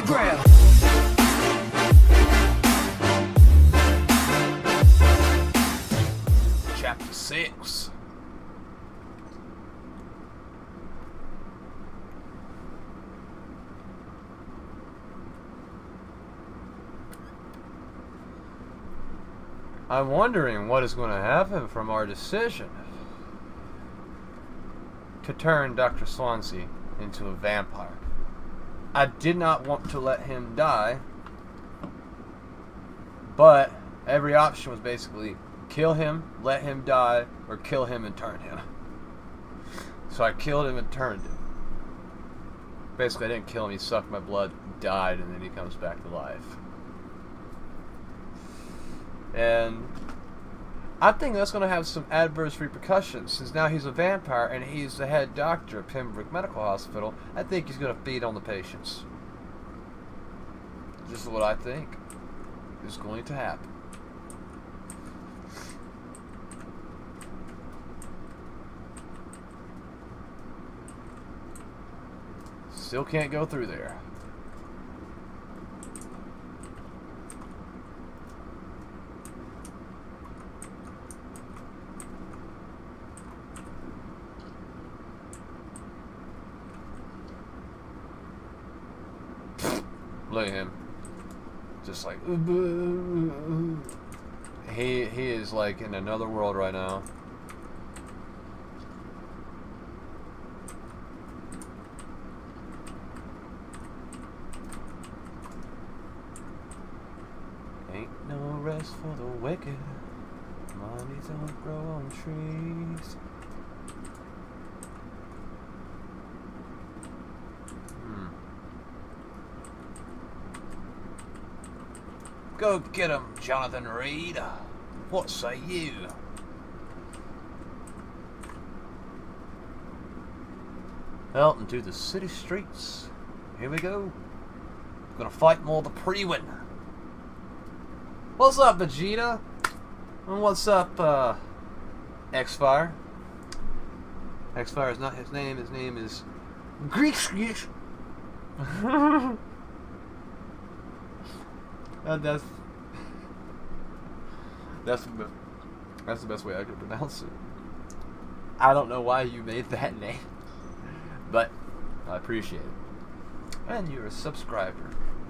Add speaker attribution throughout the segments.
Speaker 1: ground.
Speaker 2: Chapter 6. I'm wondering what is going to happen from our decision to turn Dr. Swansea into a vampire. I did not want to let him die, but every option was basically kill him, let him die, or kill him and turn him. So I killed him and turned him. Basically, I didn't kill him, he sucked my blood, died, and then he comes back to life. And I think that's going to have some adverse repercussions, since now he's a vampire and he's the head doctor at Pembroke Medical Hospital. I think he's going to feed on the patients. This is what I think is going to happen. Still can't go through there. Look at him. Just like he is like in another world right now. Ain't no rest for the wicked. Money don't grow on trees. Go get him, Jonathan Reed. What say you? Out into the city streets. Here we go. Gonna fight more the pre-win. What's up, Vegeta? And what's up, X-Fire? X-Fire is not his name. His name is Greek. That's the best way I could pronounce it. I don't know why you made that name, but I appreciate it. And you're a subscriber.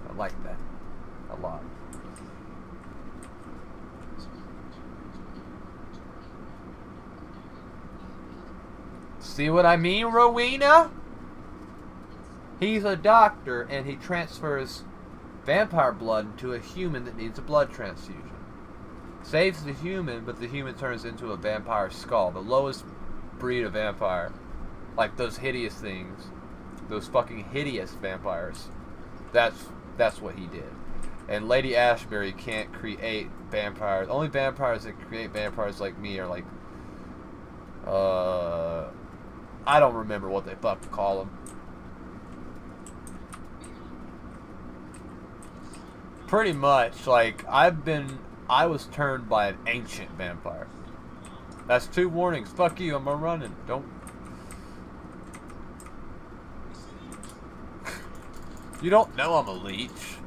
Speaker 2: I like that a lot. See what I mean, Rowena? He's a doctor and he transfers vampire blood into a human that needs a blood transfusion. Saves the human, but the human turns into a vampire skull. The lowest breed of vampire. Like those hideous things. Those fucking hideous vampires. That's what he did. And Lady Ashbury can't create vampires. Only vampires that create vampires like me are like... I don't remember what they fucking call them. Pretty much, like, I was turned by an ancient vampire. That's 2 warnings. Fuck you, I'm running. Don't. You don't know I'm a leech.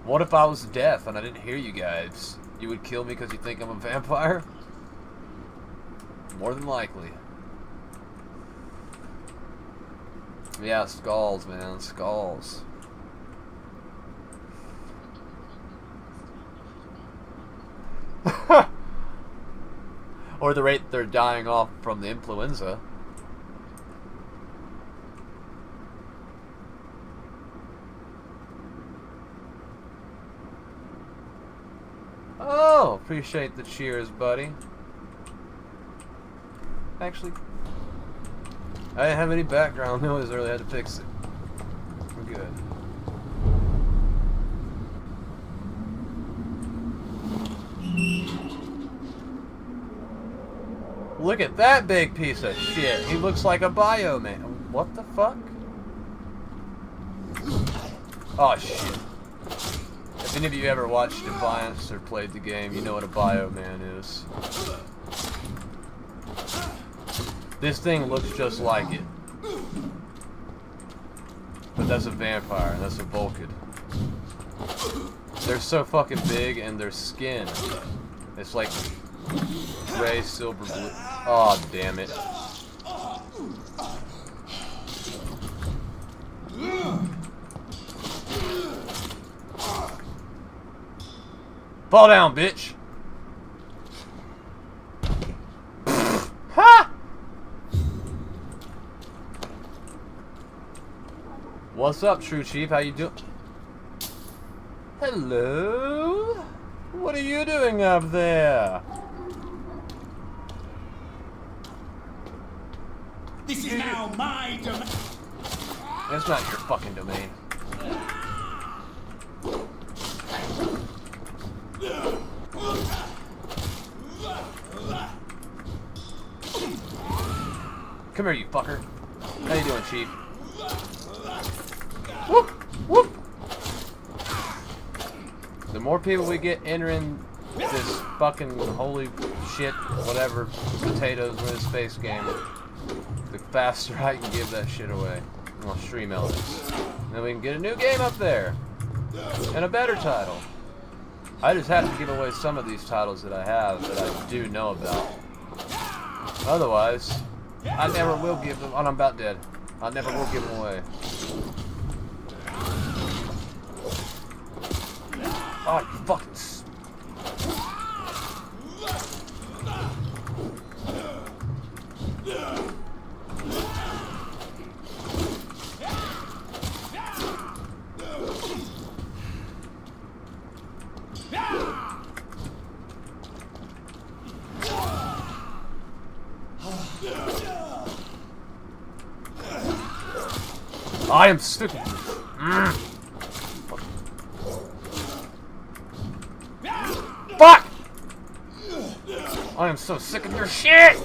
Speaker 2: What if I was deaf and I didn't hear you guys? You would kill me because you think I'm a vampire? More than likely. Yeah, skulls, man. Skulls. Or the rate they're dying off from the influenza. Oh, appreciate the cheers, buddy. Actually, I didn't have any background noise, I really had to fix it. We're good. Look at that big piece of shit. He looks like a bio man. What the fuck? Oh shit. If any of you ever watched Defiance or played the game, you know what a bio man is. This thing looks just like it. But that's a vampire. That's a Vulcan. They're so fucking big, and their skin, it's like gray, silver, blue. Oh, damn it. Fall down, bitch. Ha! What's up, True Chief? How you doing? Hello? What are you doing up there?
Speaker 1: This is now my domain.
Speaker 2: It's not your fucking domain. Come here, you fucker. How you doing, Chief? Whoop! Whoop! The more people we get entering this fucking holy shit, whatever, potatoes in this space game, the faster I can give that shit away. I'll stream elements. Then we can get a new game up there. And a better title. I just have to give away some of these titles that I have that I do know about. Otherwise, I never will give them. Oh, I'm about dead. I never will give them away. Oh, you fucking. I am stupid. Fuck! I am so sick of your shit!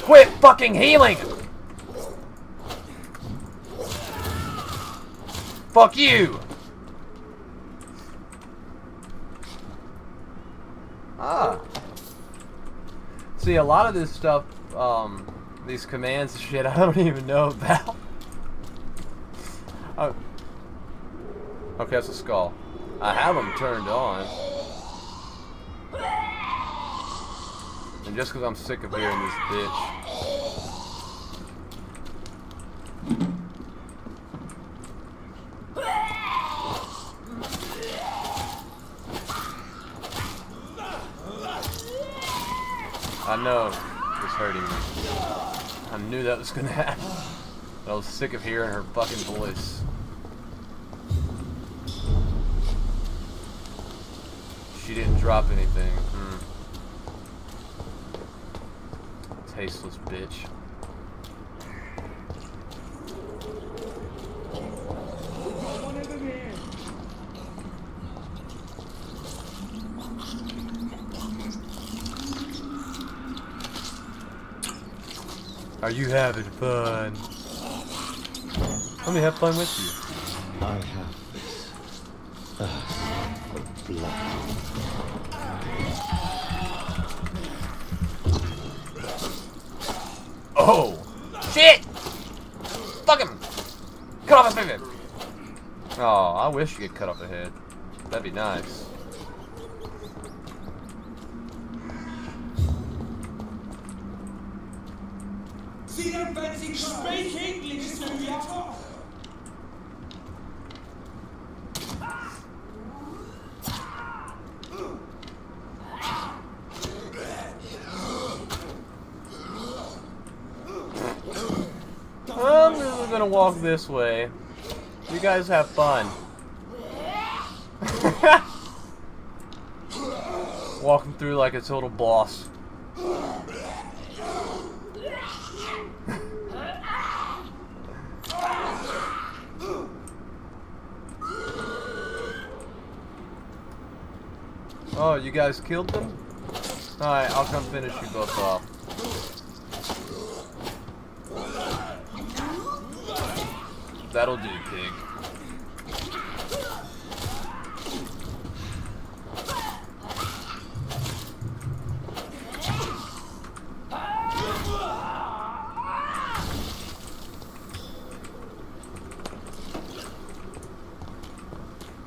Speaker 2: Quit fucking healing! Fuck you! Ah. See, a lot of this stuff, these commands and shit, I don't even know about. Oh. Okay, that's a skull. I have them turned on. And just because I'm sick of hearing this bitch. I know it's hurting me. I knew that was gonna happen. I was sick of hearing her fucking voice. She didn't drop anything. Tasteless bitch. Are you having fun? Let me have fun with you.
Speaker 3: I have this thirst of blood.
Speaker 2: Oh! Shit! Fuck him! Cut off his head! Oh, I wish you could cut off the head. That'd be nice.
Speaker 1: See that fancy speak English to you?
Speaker 2: I'm just gonna walk this way. You guys have fun. Walking through like a total boss. Oh, you guys killed them? Alright, I'll come finish you both off. That'll do, pig.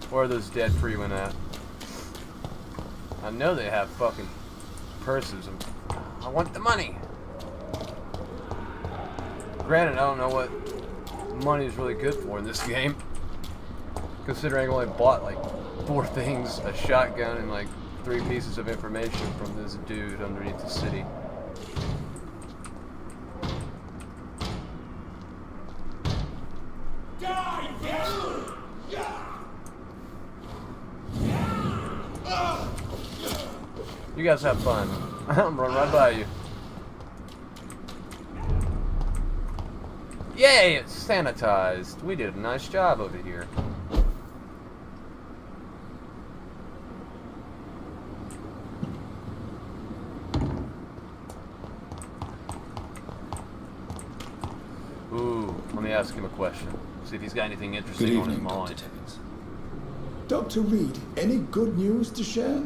Speaker 2: Where are those dead freemen at? I know they have fucking purses. I want the money. Granted, I don't know what money is really good for in this game. Considering I only bought like 4 things, a shotgun, and like 3 pieces of information from this dude underneath the city. You guys have fun. I'm running right by you. Yay, it's sanitized. We did a nice job over here. Ooh, let me ask him a question. See if he's got anything interesting on his mind.
Speaker 4: Dr. Reed, any good news to share?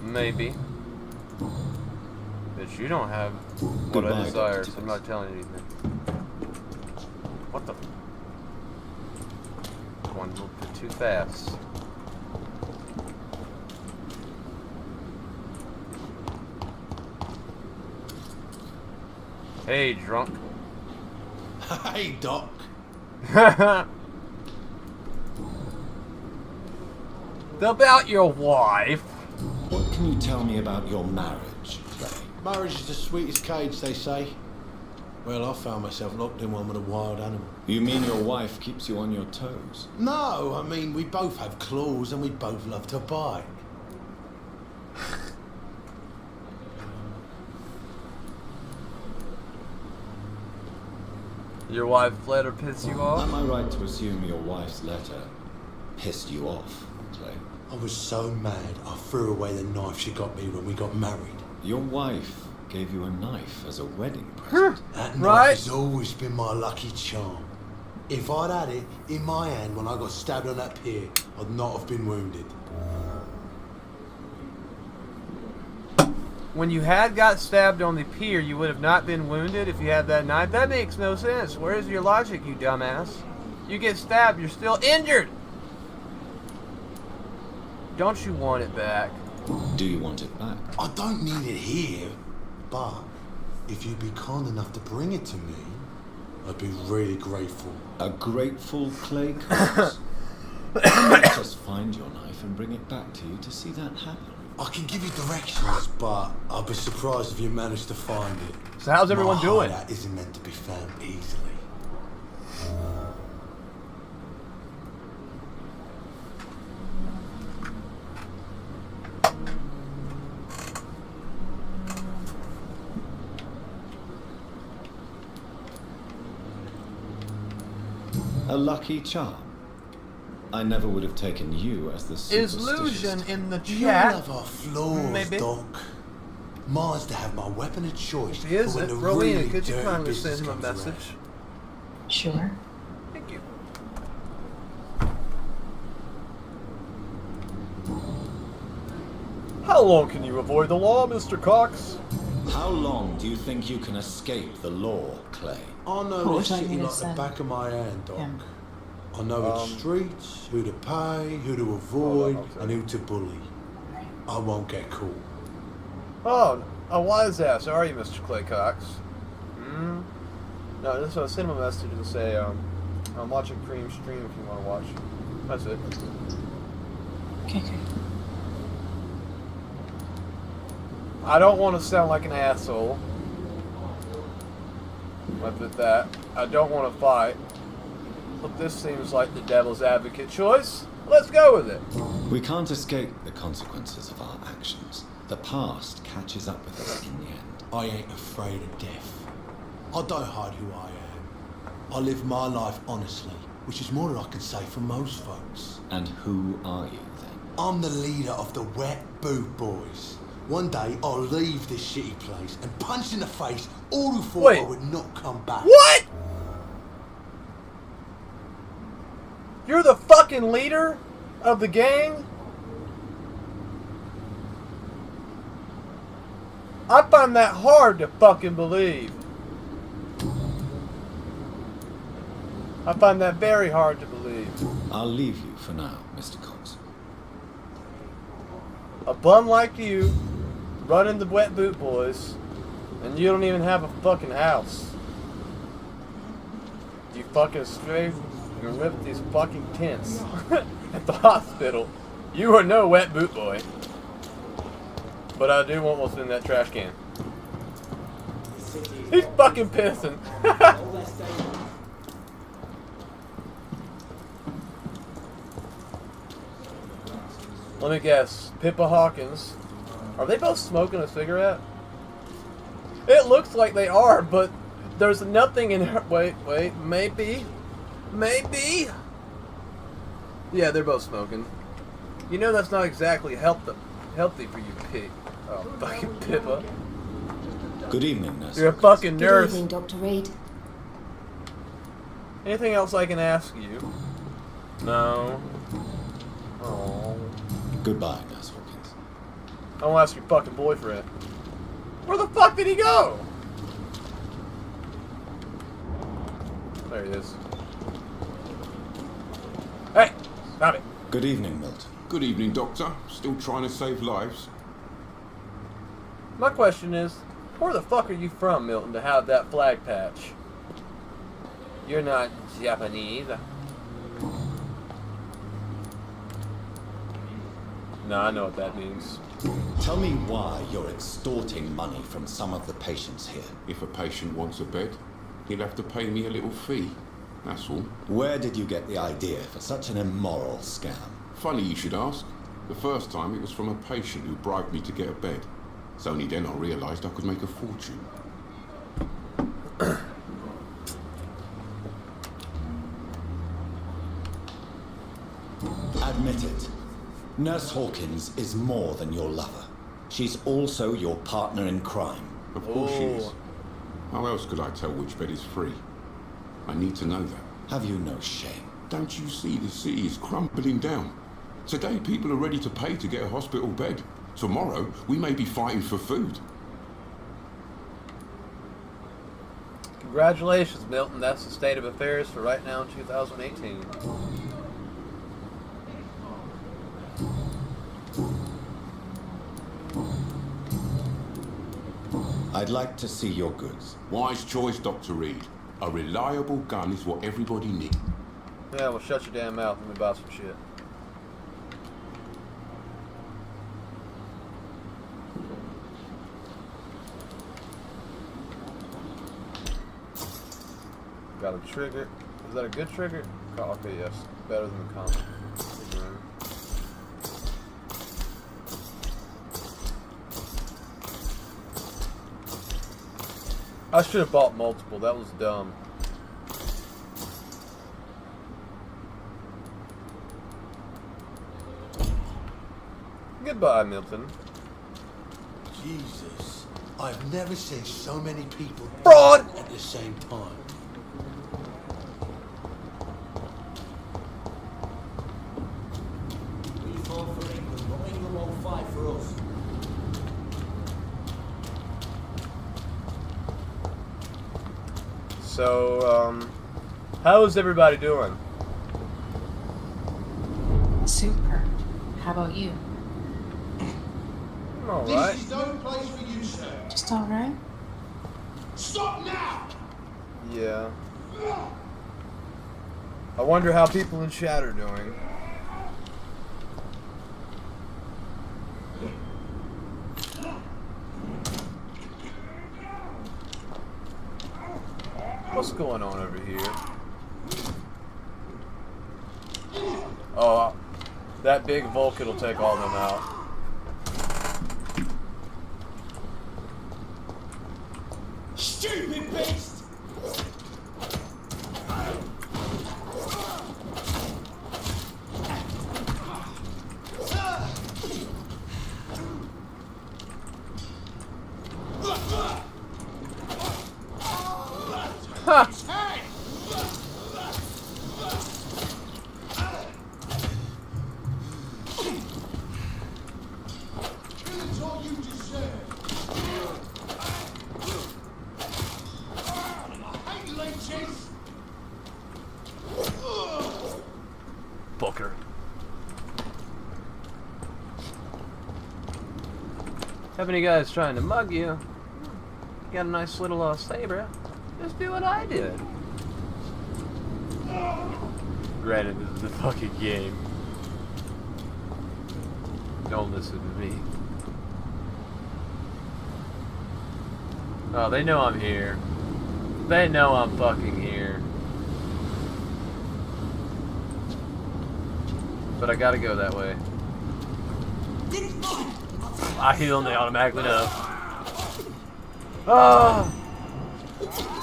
Speaker 2: Maybe. But you don't have what I desire, so I'm not telling you anything. What the? One little bit too fast. Hey, drunk.
Speaker 5: Hey, Doc.
Speaker 2: About your wife.
Speaker 3: What can you tell me about your marriage, Clay?
Speaker 5: Marriage is the sweetest cage, they say. Well, I found myself locked in one with a wild animal.
Speaker 3: You mean your wife keeps you on your toes?
Speaker 5: No, I mean, we both have claws and we both love to bite.
Speaker 2: Your wife's letter pissed you off?
Speaker 3: Am I right to assume your wife's letter pissed you off, Clay?
Speaker 5: I was so mad, I threw away the knife she got me when we got married.
Speaker 3: Your wife gave you a knife as a wedding present.
Speaker 5: That knife has always been my lucky charm. If I'd had it in my hand when I got stabbed on that pier, I'd not have been wounded.
Speaker 2: When you had got stabbed on the pier, you would have not been wounded if you had that knife? That makes no sense. Where's your logic, you dumbass? You get stabbed, you're still injured! Don't you want it back?
Speaker 3: Do you want it back?
Speaker 5: I don't need it here, but if you'd be kind enough to bring it to me, I'd be really grateful.
Speaker 3: A grateful Clay Cox? Let us find your knife and bring it back to you to see that happen.
Speaker 5: I can give you directions, but I'll be surprised if you manage to find it.
Speaker 2: So how's everyone doing?
Speaker 5: That isn't meant to be found easily.
Speaker 3: A lucky charm. I never would have taken you as the superstitious.
Speaker 2: Illusion in the
Speaker 5: You
Speaker 2: chat.
Speaker 5: love our flaws,
Speaker 2: Maybe.
Speaker 5: Doc. Mine's to have my weapon of choice.
Speaker 2: Is
Speaker 5: for when
Speaker 2: it?
Speaker 5: the
Speaker 2: Rowena,
Speaker 5: really
Speaker 2: could you
Speaker 5: dirty
Speaker 2: kindly
Speaker 5: business
Speaker 2: send him a
Speaker 5: comes
Speaker 2: message?
Speaker 5: around.
Speaker 6: Sure.
Speaker 2: Thank you. How long can you avoid the law, Mr. Cox?
Speaker 3: How long do you think you can escape the law, Clay?
Speaker 5: I know
Speaker 6: What
Speaker 5: this
Speaker 6: was I
Speaker 5: city
Speaker 6: gonna
Speaker 5: like the
Speaker 6: say?
Speaker 5: back of my hand, Doc.
Speaker 6: Yeah.
Speaker 5: I know its streets, who to pay, who to avoid,
Speaker 2: Hold on,
Speaker 5: and who to bully. I won't get caught.
Speaker 2: Oh, a wise ass, are you, Mr. Clay Cox? Hmm? No, just send him a message and say, I'm watching Cream stream if you want to watch. That's it.
Speaker 6: Okay.
Speaker 2: I don't want to sound like an asshole. Left at that. I don't want to fight. But this seems like the devil's advocate choice. Let's go with it.
Speaker 3: We can't escape the consequences of our actions. The past catches up with us in the end.
Speaker 5: I ain't afraid of death. I don't hide who I am. I live my life honestly, which is more than I can say for most folks.
Speaker 3: And who are you, then?
Speaker 5: I'm the leader of the Wet Boot Boys. One day, I'll leave this shitty place and punch in the face all who thought
Speaker 2: Wait.
Speaker 5: I would not come back.
Speaker 2: What? You're the fucking leader of the gang? I find that hard to fucking believe. I find that very hard to believe.
Speaker 3: I'll leave you for now, Mr. Cox.
Speaker 2: A bum like you, running the Wet Boot Boys, and you don't even have a fucking house. You fucking straight and live with these fucking tents at the hospital. You are no Wet Boot Boy. But I do want what's in that trash can. He's fucking pissing. Let me guess. Pippa Hawkins. Are they both smoking a cigarette? It looks like they are, but there's nothing in her. Wait, maybe. Yeah, they're both smoking. You know that's not exactly healthy for you, pig. Oh, fucking Pippa.
Speaker 3: Good evening, nurse.
Speaker 2: You're a fucking nurse.
Speaker 7: Good evening, Dr. Reed.
Speaker 2: Anything else I can ask you? No. Oh.
Speaker 3: Goodbye, Nurse Hawkins.
Speaker 2: I won't ask your fucking boyfriend. Where the fuck did he go? There he is. Hey! Stop it.
Speaker 3: Good evening, Milton.
Speaker 8: Good evening, Doctor. Still trying to save lives?
Speaker 2: My question is, where the fuck are you from, Milton, to have that flag patch? You're not Japanese. No, I know what that means.
Speaker 3: Tell me why you're extorting money from some of the patients here.
Speaker 8: If a patient wants a bed, he'll have to pay me a little fee. That's all.
Speaker 3: Where did you get the idea for such an immoral scam?
Speaker 8: Funny you should ask. The first time it was from a patient who bribed me to get a bed. It's only then I realised I could make a fortune.
Speaker 3: Admit it. Nurse Hawkins is more than your lover. She's also your partner in crime.
Speaker 8: Of course she is. How else could I tell which bed is free? I need to know that.
Speaker 3: Have you no shame?
Speaker 8: Don't you see the city is crumbling down? Today people are ready to pay to get a hospital bed. Tomorrow we may be fighting for food.
Speaker 2: Congratulations, Milton. That's the state of affairs for right now in 2018.
Speaker 3: I'd like to see your goods.
Speaker 8: Wise choice, Dr. Reed. A reliable gun is what everybody needs.
Speaker 2: Yeah, well, shut your damn mouth and let me buy some shit. Got a trigger. Is that a good trigger? Oh, okay, yes. Better than the common. I should have bought multiple. That was dumb. Goodbye, Milton.
Speaker 5: Jesus, I've never seen so many people
Speaker 2: Fraud!
Speaker 5: at the same time.
Speaker 1: We fought for England, but England won't fight for us.
Speaker 2: So, how is everybody doing?
Speaker 7: Super. How about you?
Speaker 2: I'm alright.
Speaker 1: This is no place for you, sir.
Speaker 7: Just alright?
Speaker 1: Stop now!
Speaker 2: Yeah. I wonder how people in chat are doing. What's going on over here? Oh, that big Vulcan will take all of them out.
Speaker 1: Stupid beast!
Speaker 2: Ha! Have any guys trying to mug you? You got a nice little saber. Just do what I did. Granted, this is a fucking game. Don't listen to me. Oh, they know I'm here. They know I'm fucking here. But I gotta go that way. I heal and they automatically know. Oh!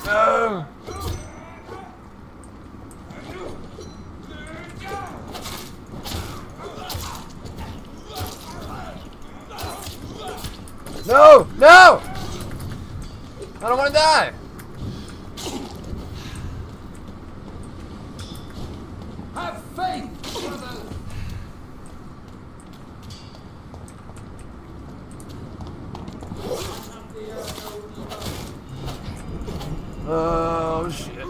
Speaker 2: No! No! No! I don't want to die!
Speaker 1: Have faith, brother!
Speaker 2: Oh shit.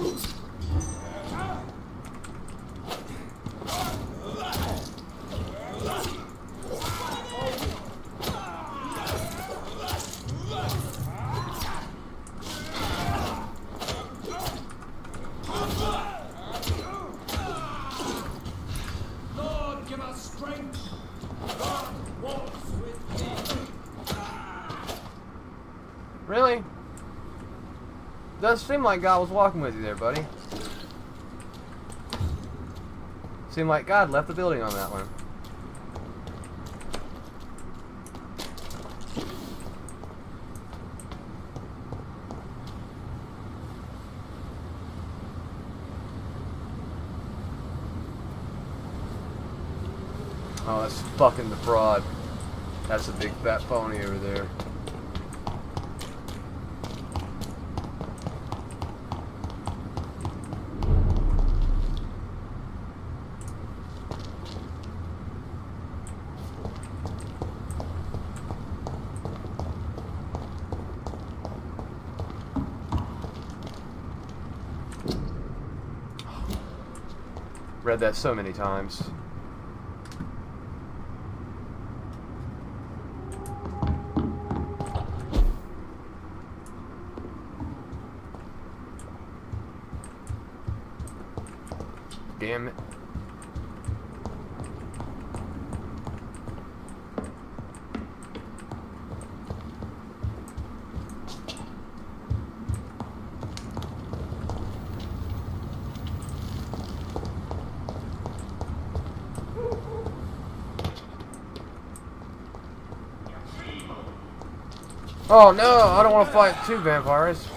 Speaker 1: Lord, give us strength. God walks with me.
Speaker 2: Really? Does seem like God was walking with you there, buddy. Seemed like God left the building on that one. Oh, that's fucking the fraud. That's a big fat pony over there. Read that so many times. Damn it. Oh no, I don't want to fight two vampires.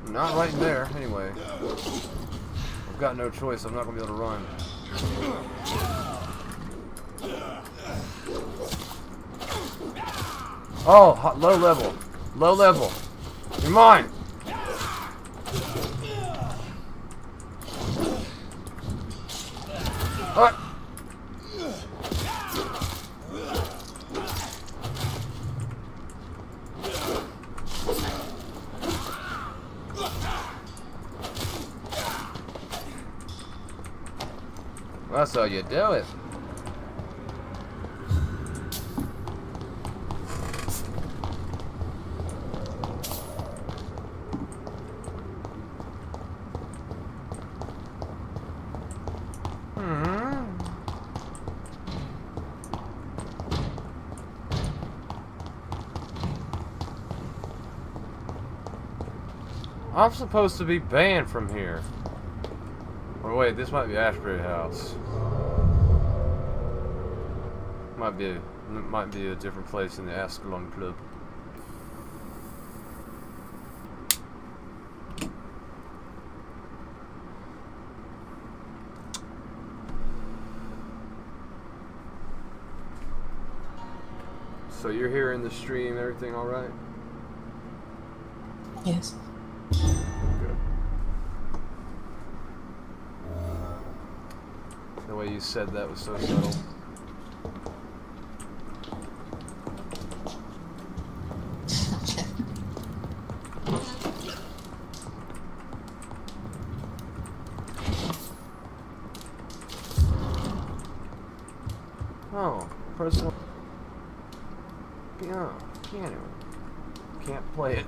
Speaker 2: Not right in there, anyway. I've got no choice, I'm not going to be able to run. Oh, low level. Low level. You're mine! What? That's how you do it. I'm supposed to be banned from here. Or wait, this might be Ashbury House. Might be a different place in the Ascalon Club. So you're here in the stream, everything all right?
Speaker 6: Yes.
Speaker 2: Good. The way you said that was so subtle. Oh. personal piano. Can't play it.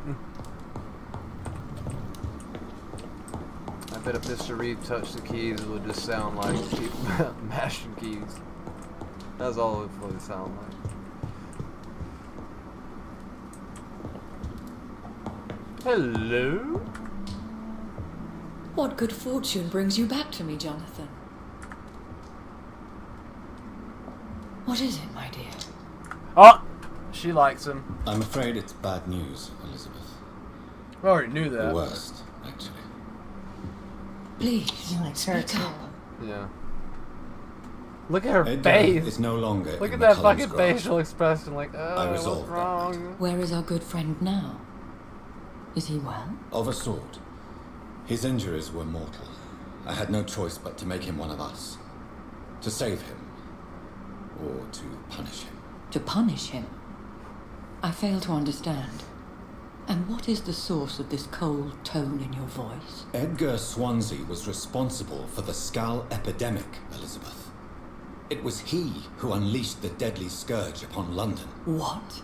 Speaker 2: I bet if Mr. Reed touched the keys, it would just sound like people mashing keys. That's all it would sound like. Hello?
Speaker 9: What good fortune brings you back to me, Jonathan? What is it, my dear?
Speaker 2: Oh! She likes him.
Speaker 3: I'm afraid it's bad news, Elizabeth.
Speaker 2: I already knew that.
Speaker 3: The worst, actually.
Speaker 9: Please,
Speaker 7: He likes her
Speaker 9: speak
Speaker 7: too.
Speaker 9: up.
Speaker 2: Yeah. Look at her
Speaker 3: Edgar
Speaker 2: face.
Speaker 3: is no longer
Speaker 2: Look
Speaker 3: in
Speaker 2: at that
Speaker 3: McCullum's
Speaker 2: fucking
Speaker 3: grasp.
Speaker 2: facial expression. Like,
Speaker 3: I
Speaker 2: oh, what's
Speaker 3: resolved that
Speaker 2: wrong?
Speaker 9: Where is our good friend now? Is he well?
Speaker 3: Of a sort. His injuries were mortal. I had no choice but to make him one of us. To save him. Or to punish him.
Speaker 9: To punish him? I fail to understand. And what is the source of this cold tone in your voice?
Speaker 3: Edgar Swansea was responsible for the Skull epidemic, Elizabeth. It was he who unleashed the deadly scourge upon London.
Speaker 9: What?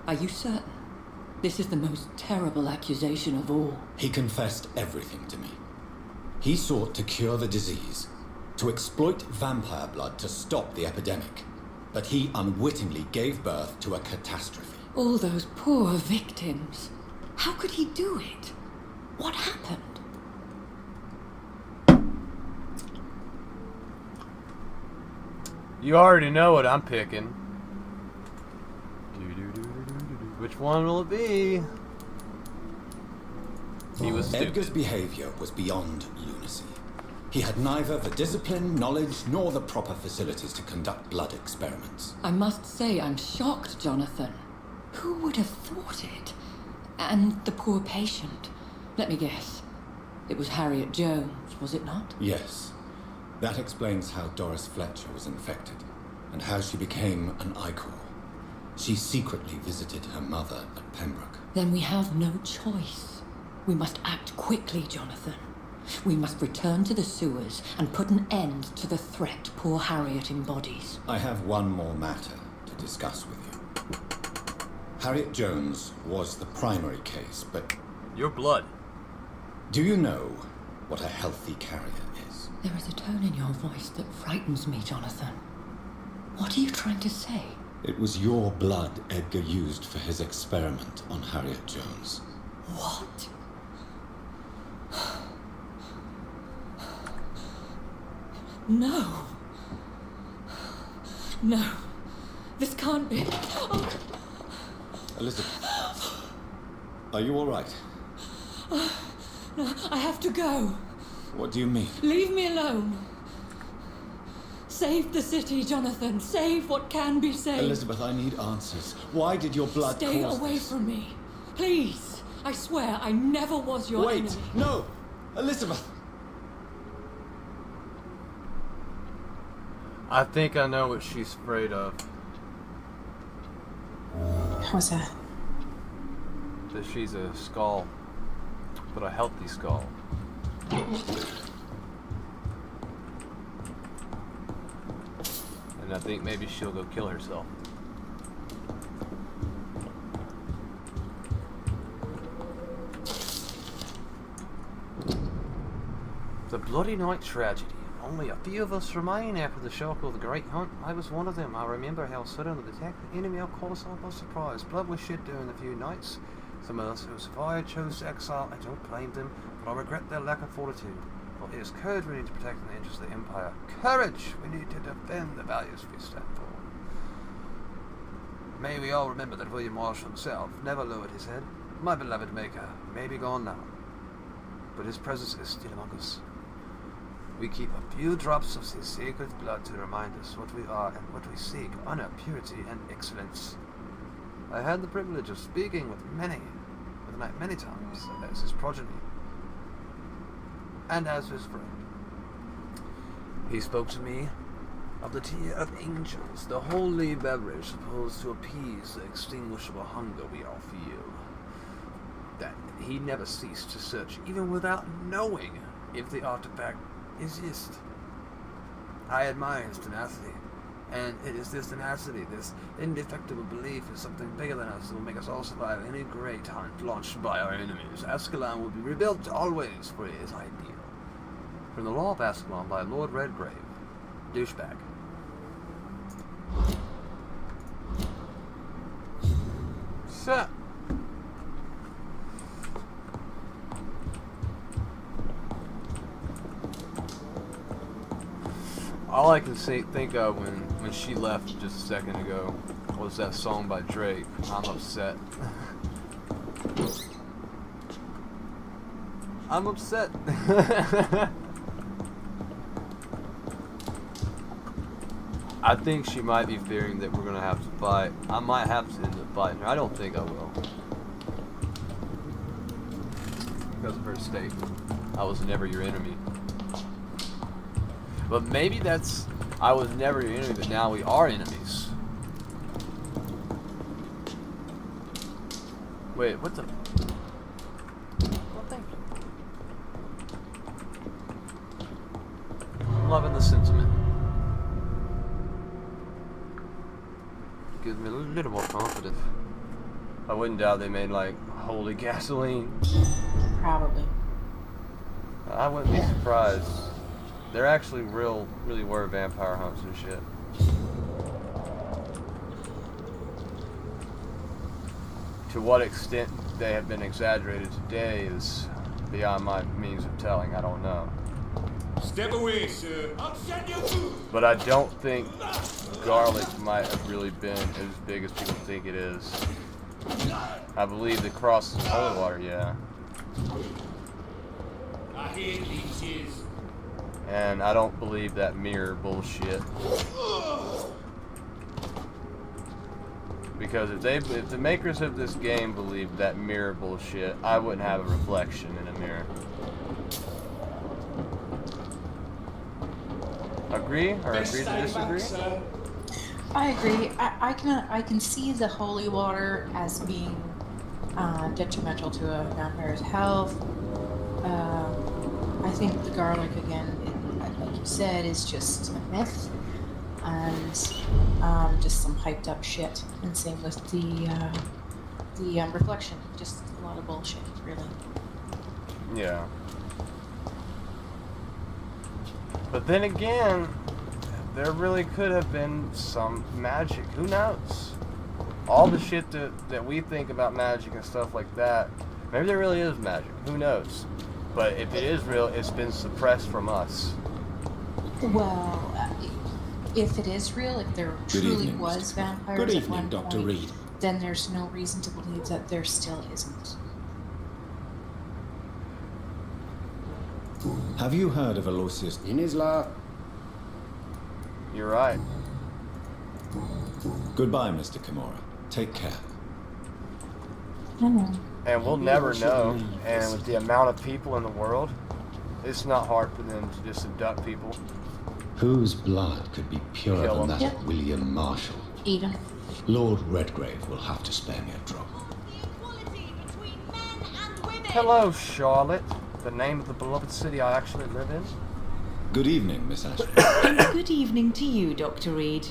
Speaker 9: Are you certain? This is the most terrible accusation of all.
Speaker 3: He confessed everything to me. He sought to cure the disease, to exploit vampire blood to stop the epidemic. But he unwittingly gave birth to a catastrophe.
Speaker 9: All those poor victims. How could he do it? What happened?
Speaker 2: You already know what I'm picking. Which one will it be? He was stupid.
Speaker 3: Edgar's behavior was beyond lunacy. He had neither the discipline, knowledge, nor the proper facilities to conduct blood experiments.
Speaker 9: I must say I'm shocked, Jonathan. Who would have thought it? And the poor patient. Let me guess. It was Harriet Jones, was it not?
Speaker 3: Yes. That explains how Doris Fletcher was infected, and how she became an Ichor. She secretly visited her mother at Pembroke.
Speaker 9: Then we have no choice. We must act quickly, Jonathan. We must return to the sewers and put an end to the threat poor Harriet embodies.
Speaker 3: I have one more matter to discuss with you. Harriet Jones was the primary case, but
Speaker 2: Your blood.
Speaker 3: do you know what a healthy carrier is?
Speaker 9: There is a tone in your voice that frightens me, Jonathan. What are you trying to say?
Speaker 3: It was your blood Edgar used for his experiment on Harriet Jones.
Speaker 9: What? No. No. This can't be. Oh.
Speaker 3: Elizabeth, are you all right?
Speaker 9: No, I have to go.
Speaker 3: What do you mean?
Speaker 9: Leave me alone. Save the city, Jonathan. Save what can be saved.
Speaker 3: Elizabeth, I need answers. Why did your blood
Speaker 9: Stay
Speaker 3: cause
Speaker 9: away
Speaker 3: this?
Speaker 9: from me. Please. I swear I never was your
Speaker 3: Wait!
Speaker 9: enemy.
Speaker 3: No! Elizabeth!
Speaker 2: I think I know what she's afraid of.
Speaker 7: How's that?
Speaker 2: That she's a skull. But a healthy skull. And I think maybe she'll go kill herself. The bloody night tragedy. Only a few of us remain after the shock of the Great Hunt. I was one of them. I remember how suddenly the attack the enemy of caught us all by surprise. Blood was shed during the few nights. Some of us who survived chose to exile. I don't blame them, but I regret their lack of fortitude. For it is courage we need to protect in the interests of the Empire. Courage we need to defend the values we stand for. May we all remember that William Marshal himself never lowered his head. My beloved Maker may be gone now, but his presence is still among us. We keep a few drops of his sacred blood to remind us what we are and what we seek, honor, purity, and excellence. I had the privilege of speaking with the knight many times, as his progeny, and as his friend. He spoke to me of the tea of angels, the holy beverage supposed to appease the extinguishable hunger we all feel. That he never ceased to search, even without knowing if the artifact exists. I admire his tenacity. And it is this tenacity, this indefectible belief in something bigger than us that will make us all survive any great hunt launched by our enemies. Ascalon will be rebuilt always, for it is ideal. From the Law of Ascalon by Lord Redgrave. Douchebag. So, all I can think of when she left just a second ago was that song by Drake, I'm Upset. I'm upset. I think she might be fearing that we're going to have to fight. I might have to end up fighting her. I don't think I will. Because of her statement. I was never your enemy. But maybe that's, I was never your enemy, but now we are enemies. Wait, what the? Well, thank you. I'm loving the sentiment. Gives me a little more confidence. I wouldn't doubt they made like holy gasoline.
Speaker 7: Probably.
Speaker 2: I wouldn't be surprised. They're actually really were vampire hunts and shit. To what extent they have been exaggerated today is beyond my means of telling. I don't know.
Speaker 1: Step away, sir. I'll send you food.
Speaker 2: But I don't think garlic might have really been as big as people think it is. I believe the cross is holy water, yeah.
Speaker 1: I hear leeches.
Speaker 2: And I don't believe that mirror bullshit. Because if the makers of this game believed that mirror bullshit, I wouldn't have a reflection in a mirror. Agree or agree to disagree?
Speaker 7: I agree. I can see the holy water as being detrimental to a vampire's health. I think the garlic, again, like you said, is just a myth and just some hyped up shit. And same with the reflection, just a lot of bullshit, really.
Speaker 2: Yeah. But then again, there really could have been some magic. Who knows? All the shit that we think about magic and stuff like that, maybe there really is magic. Who knows? But if it is real, it's been suppressed from us.
Speaker 7: Well, if it is real, if there truly
Speaker 3: evening,
Speaker 7: was
Speaker 3: Mr.
Speaker 7: vampires
Speaker 3: Good
Speaker 7: at
Speaker 3: evening,
Speaker 7: one
Speaker 3: Dr.
Speaker 7: point,
Speaker 3: Reed.
Speaker 7: then there's no reason to believe that there still isn't.
Speaker 3: Have you heard of Aloysius?
Speaker 10: In his life.
Speaker 2: You're right.
Speaker 3: Goodbye, Mr. Kimura. Take care.
Speaker 7: I know.
Speaker 2: And we'll never know. And with the amount of people in the world, it's not hard for them to just abduct people.
Speaker 3: Whose blood could be purer
Speaker 2: Kill
Speaker 3: than
Speaker 2: him.
Speaker 3: that
Speaker 7: Yep.
Speaker 3: of William Marshal?
Speaker 7: Even.
Speaker 3: Lord Redgrave will have to spare me a drop.
Speaker 2: Hello, Charlotte. The name of the beloved city I actually live in.
Speaker 3: Good evening, Miss Ashbury.
Speaker 11: Good evening to you, Dr. Reed.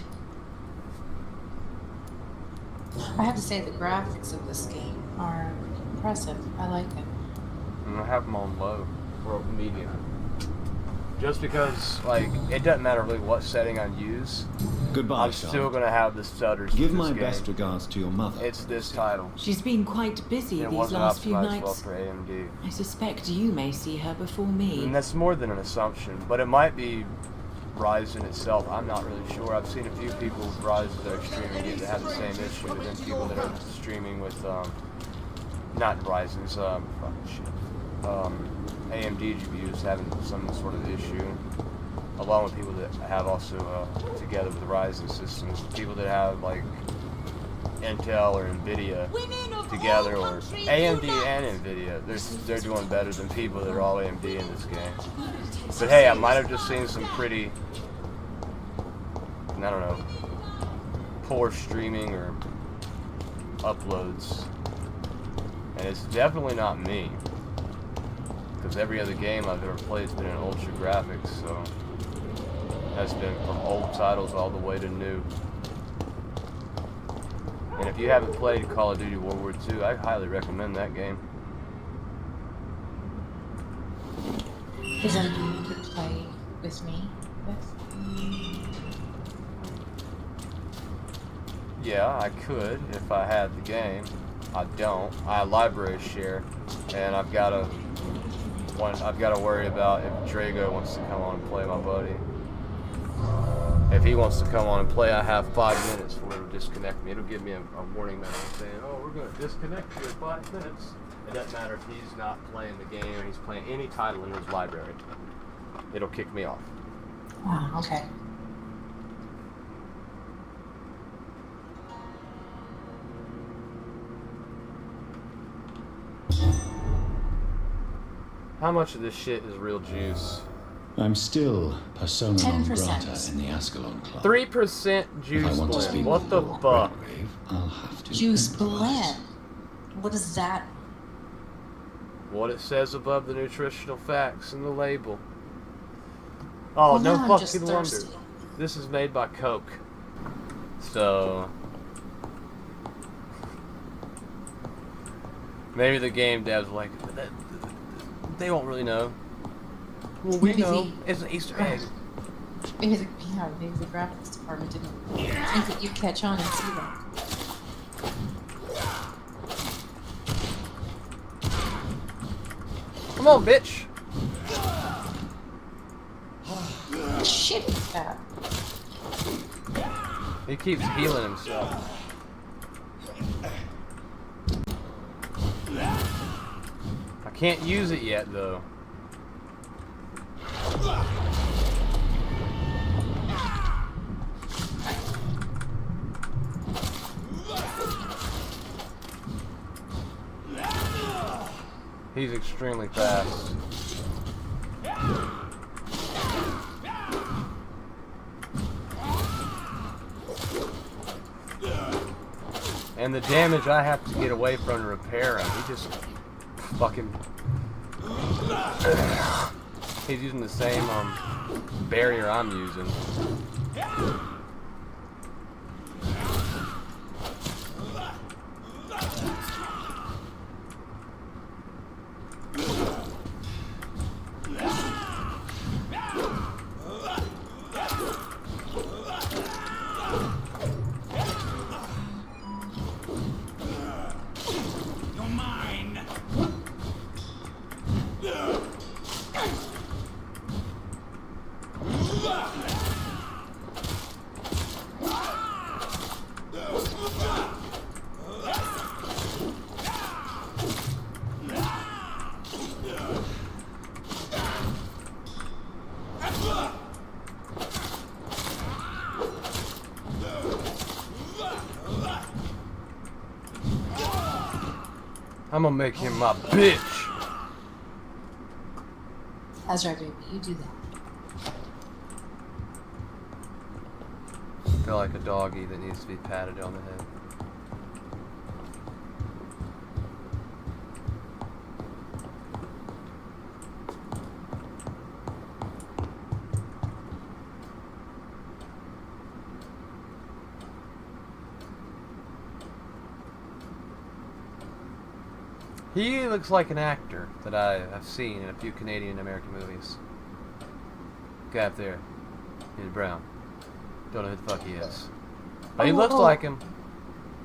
Speaker 7: I have to say the graphics of this game are impressive. I like it.
Speaker 2: And I have them on low or medium. Just because, like, it doesn't matter really what setting I use.
Speaker 3: Goodbye,
Speaker 2: I'm still
Speaker 3: Charlotte.
Speaker 2: gonna have the stutters.
Speaker 3: Give
Speaker 2: for
Speaker 3: my
Speaker 2: this game.
Speaker 3: best regards to your mother.
Speaker 2: It's this title.
Speaker 11: She's been quite busy
Speaker 2: It
Speaker 11: these
Speaker 2: wasn't
Speaker 11: last few
Speaker 2: optimized well
Speaker 11: nights.
Speaker 2: for AMD.
Speaker 11: I suspect you may see her before me.
Speaker 2: And that's more than an assumption, but it might be Ryzen itself. I'm not really sure. I've seen a few people with Ryzen that are streaming it that have the same issue, but then people that are streaming with, not Ryzen's, AMD GPUs having some sort of issue. Along with people that have also, together with Ryzen systems, people that have, like, Intel or NVIDIA together, or AMD and NVIDIA, they're doing better than people that are all AMD in this game. But hey, I might have just seen some pretty, I don't know, poor streaming or uploads. And it's definitely not me. Because every other game I've ever played has been in ultra graphics, so That's been from old titles all the way to new. And if you haven't played Call of Duty World War II, I highly recommend that game.
Speaker 7: Is there anything you could play with me with?
Speaker 2: Yeah, I could if I had the game. I don't. I library share, and I've got to worry about if Drago wants to come on and play, my buddy. If he wants to come on and play, I have 5 minutes for him to disconnect me. It'll give me a warning message saying, "Oh, we're going to disconnect you in 5 minutes." It doesn't matter if he's not playing the game or he's playing any title in his library. It'll kick me off.
Speaker 7: Wow, okay.
Speaker 2: How much of this shit is real juice?
Speaker 3: I'm still persona non
Speaker 7: 10%.
Speaker 3: grata in the Ascalon Club.
Speaker 2: 3% juice
Speaker 3: If I want to speak
Speaker 2: blend. What
Speaker 3: with
Speaker 2: the
Speaker 3: Lord
Speaker 2: fuck?
Speaker 3: Redgrave, I'll have to
Speaker 7: Juice
Speaker 3: improvise.
Speaker 7: blend. What is that?
Speaker 2: What it says above the nutritional facts in the label. Oh,
Speaker 7: Well,
Speaker 2: no
Speaker 7: now I'm
Speaker 2: fucking
Speaker 7: just
Speaker 2: wonder.
Speaker 7: thirsty.
Speaker 2: This is made by Coke. So maybe the game devs like they won't really know. Well, we
Speaker 7: Maybe
Speaker 2: know. It's an Easter egg.
Speaker 7: Maybe the graphics department didn't think that you'd catch on and see that.
Speaker 2: Come on, bitch.
Speaker 7: Shit, that.
Speaker 2: He keeps healing himself. I can't use it yet, though. He's extremely fast. And the damage I have to get away from to repair him, he just fucking... He's using the same barrier I'm using. I'm gonna make him my bitch.
Speaker 7: That's right, baby. You do that.
Speaker 2: I feel like a doggy that needs to be patted on the head. He looks like an actor that I've seen in a few Canadian American movies. Guy up there. He's brown. Don't know who the fuck he is. But he looks like him.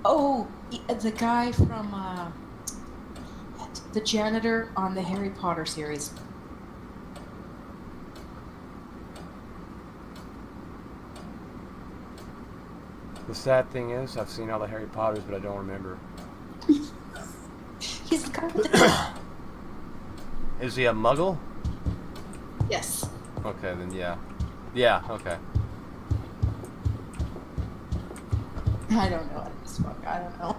Speaker 7: Oh, the guy from the janitor on the Harry Potter series.
Speaker 2: The sad thing is, I've seen all the Harry Potters, but I don't remember.
Speaker 7: He's the guy with the...
Speaker 2: Is he a muggle?
Speaker 7: Yes.
Speaker 2: Okay, then yeah. Yeah, okay.
Speaker 7: I don't know what this fuck. I don't know.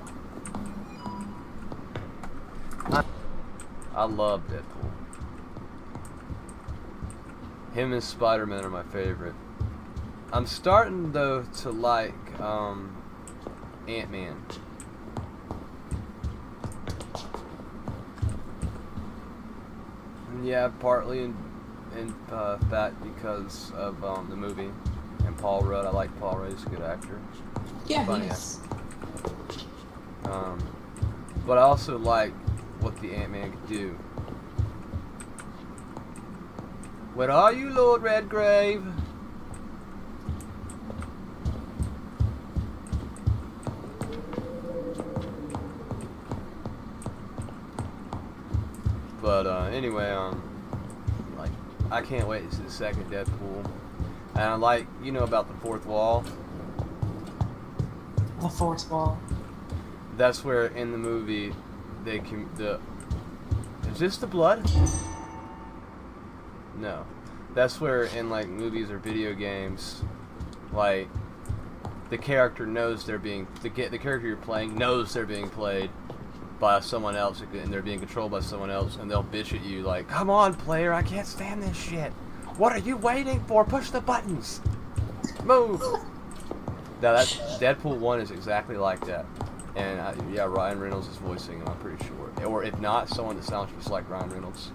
Speaker 2: I love Deadpool. Him and Spider-Man are my favorite. I'm starting, though, to like Ant-Man. And yeah, partly in fact because of the movie and Paul Rudd. I like Paul Rudd. He's a good actor.
Speaker 7: Yeah,
Speaker 2: Funny
Speaker 7: he is.
Speaker 2: But I also like what the Ant-Man could do. Where are you, Lord Redgrave? But anyway, like, I can't wait to see the second Deadpool. And I like, you know about the fourth wall?
Speaker 7: The fourth wall.
Speaker 2: That's where in the movie they can is this the blood? No. That's where in like movies or video games, like the character knows they're being the character you're playing knows they're being played by someone else and they're being controlled by someone else, and they'll bitch at you like, "Come on, player, I can't stand this shit. What are you waiting for? Push the buttons. Move." Now that Deadpool 1 is exactly like that. And yeah, Ryan Reynolds is voicing him, I'm pretty sure. Or if not, someone that sounds just like Ryan Reynolds.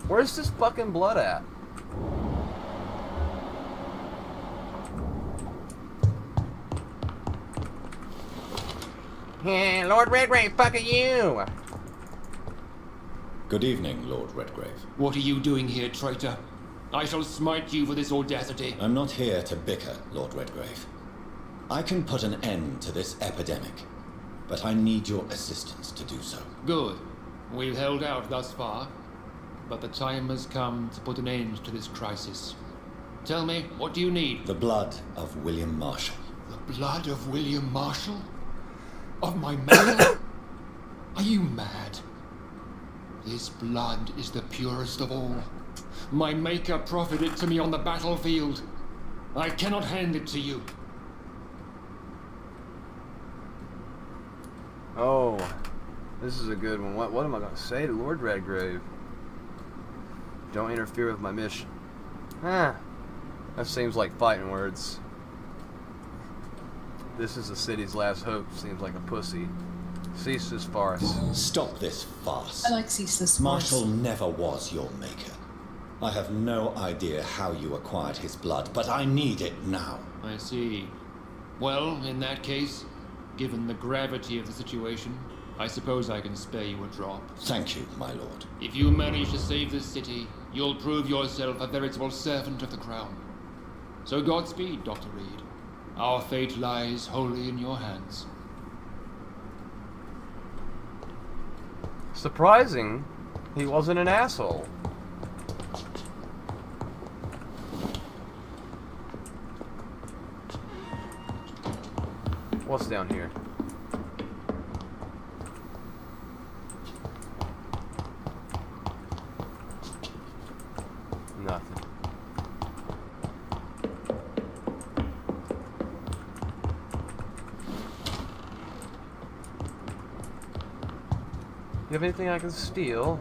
Speaker 2: Where's this fucking blood at? Yeah, Lord Redgrave, fuck you!
Speaker 3: Good evening, Lord Redgrave.
Speaker 1: What are you doing here, traitor? I shall smite you for this audacity.
Speaker 3: I'm not here to bicker, Lord Redgrave. I can put an end to this epidemic, but I need your assistance to do so.
Speaker 1: Good. We've held out thus far, but the time has come to put an end to this crisis. Tell me, what do you need?
Speaker 3: The blood of William Marshal.
Speaker 1: The blood of William Marshal? Of my maker? Are you mad? This blood is the purest of all. My maker proffered it to me on the battlefield. I cannot hand it to you.
Speaker 2: Oh, this is a good one. What am I going to say to Lord Redgrave? Don't interfere with my mission. That seems like fighting words. This is the city's last hope. Seems like a pussy. Cease this farce.
Speaker 3: Stop this farce.
Speaker 7: I like cease this farce.
Speaker 3: Marshal never was your maker. I have no idea how you acquired his blood, but I need it now.
Speaker 1: I see. Well, in that case, given the gravity of the situation, I suppose I can spare you a drop.
Speaker 3: Thank you, my lord.
Speaker 1: If you manage to save this city, you'll prove yourself a veritable servant of the crown. So Godspeed, Dr. Reed. Our fate lies wholly in your hands.
Speaker 2: Surprising, he wasn't an asshole. What's down here? Nothing. You have anything I can steal?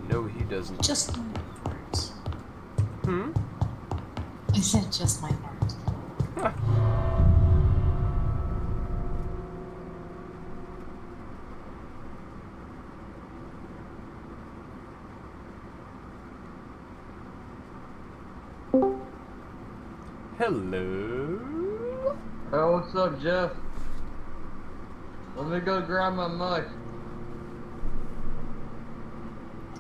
Speaker 2: No, he doesn't.
Speaker 7: Just my heart.
Speaker 2: Hmm?
Speaker 7: I said just my heart.
Speaker 2: Huh. Hello?
Speaker 10: Hey, what's up, Jeff? Let me go grab my mic.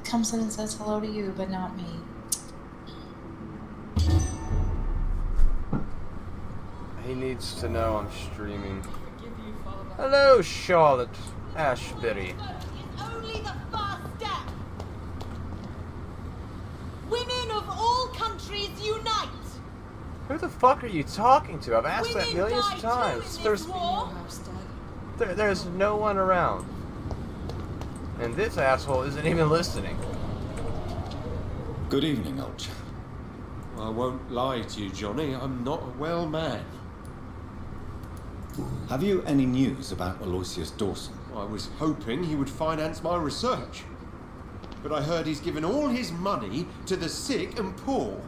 Speaker 7: Comes in and says hello to you, but not me.
Speaker 2: He needs to know I'm streaming. Hello, Charlotte Ashbury.
Speaker 12: It's only the first step. Women of all countries unite.
Speaker 2: Who the fuck are you talking to? I've asked that
Speaker 12: Women
Speaker 2: millions
Speaker 12: die
Speaker 2: of
Speaker 12: too
Speaker 2: times.
Speaker 12: in
Speaker 2: There's
Speaker 12: this war.
Speaker 2: there's no one around. And this asshole isn't even listening.
Speaker 3: Good evening, old chap.
Speaker 13: I won't lie to you, Johnny. I'm not a well man.
Speaker 3: Have you any news about Aloysius Dawson?
Speaker 13: I was hoping he would finance my research. But I heard he's given all his money to the sick and poor.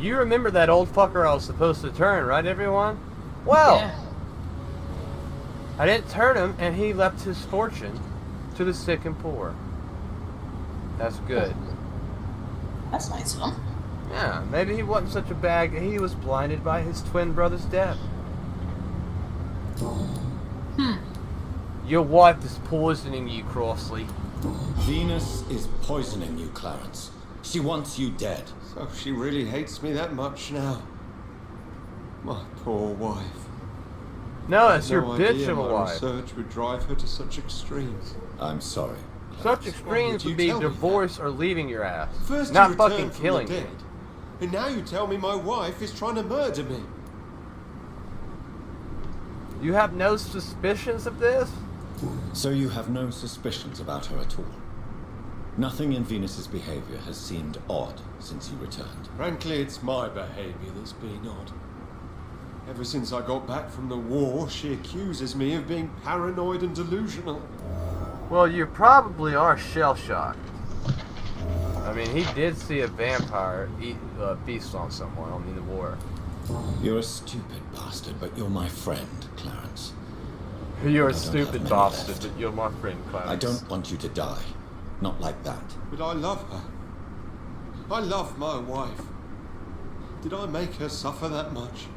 Speaker 2: You remember that old fucker I was supposed to turn, right, everyone? Well,
Speaker 7: Yeah.
Speaker 2: I didn't turn him, and he left his fortune to the sick and poor. That's good.
Speaker 7: That's nice of him.
Speaker 2: Yeah, maybe he wasn't such a bad. He was blinded by his twin brother's death. Your wife is poisoning you, Crossley.
Speaker 3: Venus is poisoning you, Clarence. She wants you dead.
Speaker 13: So she really hates me that much now. My poor wife.
Speaker 2: No, it's your
Speaker 13: No
Speaker 2: bitch
Speaker 13: idea
Speaker 2: of a
Speaker 13: my
Speaker 2: wife.
Speaker 13: research would drive her to such extremes.
Speaker 3: I'm sorry.
Speaker 2: Such extremes
Speaker 13: you
Speaker 2: would be
Speaker 13: tell me
Speaker 2: divorce or leaving your ass.
Speaker 13: First
Speaker 2: Not
Speaker 13: you
Speaker 2: fucking
Speaker 13: returned from
Speaker 2: killing
Speaker 13: the
Speaker 2: you.
Speaker 13: dead, and now you tell me my wife is trying to murder me.
Speaker 2: You have no suspicions of this?
Speaker 3: So you have no suspicions about her at all? Nothing in Venus's behavior has seemed odd since you returned.
Speaker 13: Frankly, it's my behavior that's been odd. Ever since I got back from the war, she accuses me of being paranoid and delusional.
Speaker 2: Well, you probably are shell-shocked. I mean, he did see a vampire feast on someone in the war.
Speaker 3: You're a stupid bastard, but you're my friend, Clarence.
Speaker 2: You're a
Speaker 3: I don't have
Speaker 2: stupid
Speaker 3: many
Speaker 2: bastard,
Speaker 3: left.
Speaker 2: but you're my friend, Clarence.
Speaker 3: I don't want you to die. Not like that.
Speaker 13: But I love her. I love my wife. Did I make her suffer that much?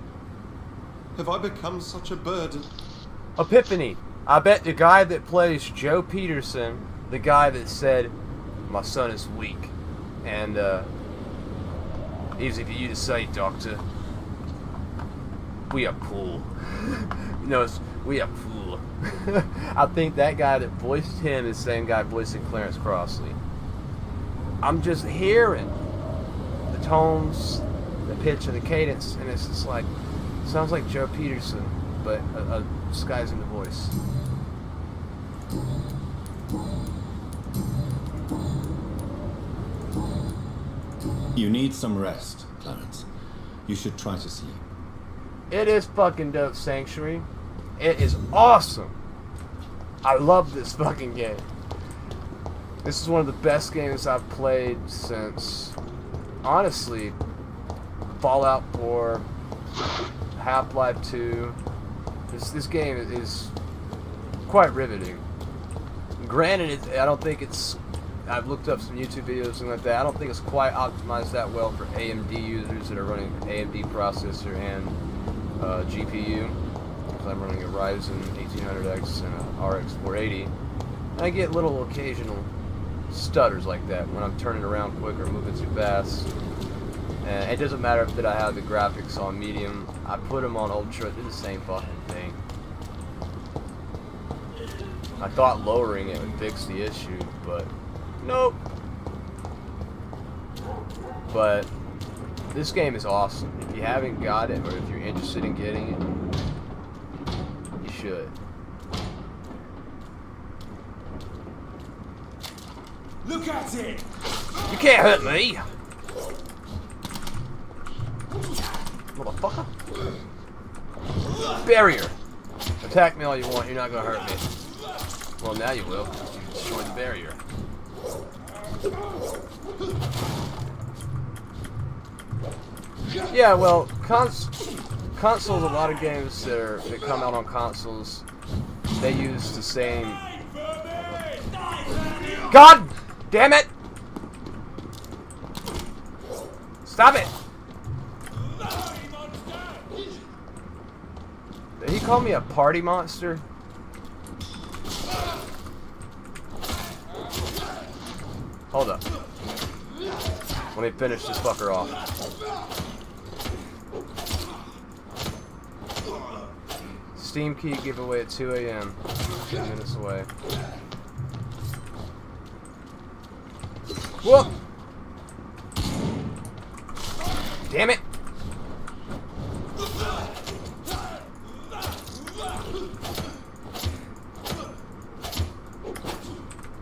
Speaker 13: Have I become such a burden?
Speaker 2: Epiphany. I bet the guy that plays Joe Peterson, the guy that said, "My son is weak," and easy for you to say, Doctor. We are poor. No, it's we are poor. I think that guy that voiced him is the same guy voicing Clarence Crossley. I'm just hearing the tones, the pitch, and the cadence, and it's just like, sounds like Joe Peterson, but disguising the voice.
Speaker 3: You need some rest, Clarence. You should try to sleep.
Speaker 2: It is fucking dope, Sanctuary. It is awesome. I love this fucking game. This is one of the best games I've played since, honestly, Fallout 4, Half-Life 2. This game is quite riveting. Granted, I don't think it's... I've looked up some YouTube videos and like that. I don't think it's quite optimized that well for AMD users that are running AMD processor and GPU. Because I'm running a Ryzen 1800X and a RX 480. And I get little occasional stutters like that when I'm turning around quick or moving too fast. And it doesn't matter if that I have the graphics on medium. I put them on ultra. They're the same fucking thing. I thought lowering it would fix the issue, but nope. But this game is awesome. If you haven't got it, or if you're interested in getting it, you should.
Speaker 14: Look at it!
Speaker 2: You can't hurt me! Motherfucker. Barrier! Attack me all you want, you're not gonna hurt me. Well, now you will, because you destroyed the barrier. Yeah, well, consoles, a lot of games that come out on consoles, they use the same... God damn it! Stop it! Did he call me a party monster? Hold up. Let me finish this fucker off. Steam key giveaway at 2 a.m. 10 minutes away. Whoop! Damn it!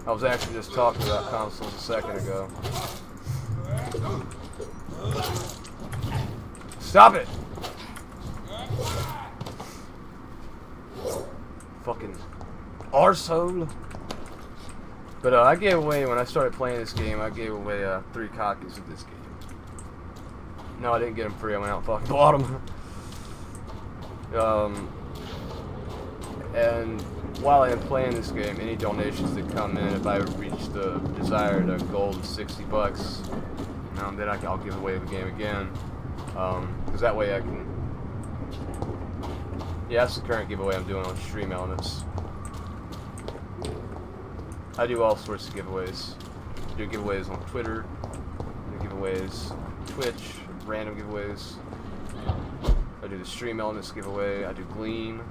Speaker 2: I was actually just talking about consoles a second ago. Stop it! Fucking arsehole. But I gave away, when I started playing this game, I gave away 3 copies of this game. No, I didn't get them free. I went out and fucking bought them. And while I am playing this game, any donations that come in, if I reach the desired goal of $60, then I'll give away the game again. Because that way I can... Yeah, that's the current giveaway I'm doing on Stream Elements. I do all sorts of giveaways. I do giveaways on Twitter, I do giveaways Twitch, random giveaways. I do the Stream Elements giveaway, I do Gleam.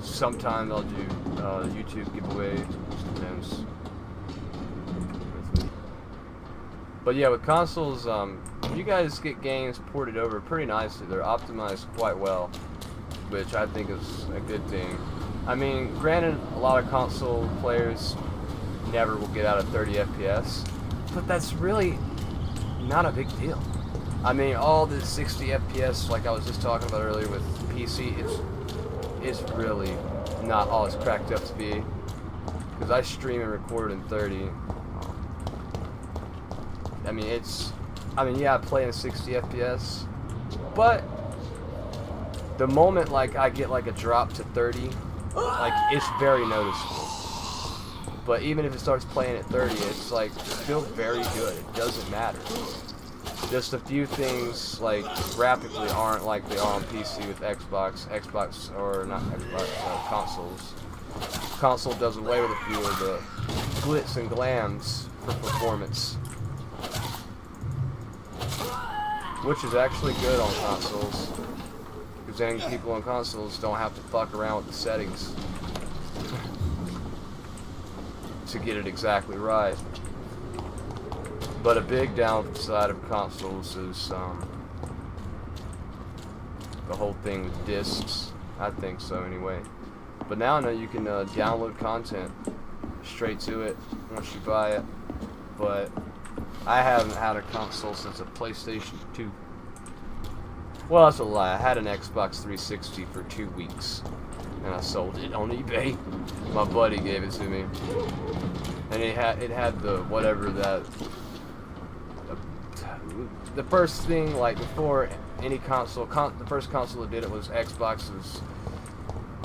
Speaker 2: Sometimes I'll do YouTube giveaway, just depends. But yeah, with consoles, you guys get games ported over pretty nicely. They're optimized quite well, which I think is a good thing. I mean, granted, a lot of console players never will get out of 30 FPS, but that's really not a big deal. I mean, all the 60 FPS, like I was just talking about earlier with PC, it's really not all it's cracked up to be. Because I stream and record in 30. I mean, yeah, I play in 60 FPS, but the moment like I get like a drop to 30, like it's very noticeable. But even if it starts playing at 30, it's like still very good. It doesn't matter. Just a few things like graphically aren't like they are on PC with Xbox or not Xbox, consoles. Console does away with a few of the glitz and glams for performance, which is actually good on consoles, because then people on consoles don't have to fuck around with the settings to get it exactly right. But a big downside of consoles is the whole thing with discs. I think so anyway. But now I know you can download content straight to it once you buy it. But I haven't had a console since a PlayStation 2. Well, that's a lie. I had an Xbox 360 for 2 weeks, and I sold it on eBay. My buddy gave it to me, and it had the whatever that. The first thing, like before any console, the first console that did it was Xbox's.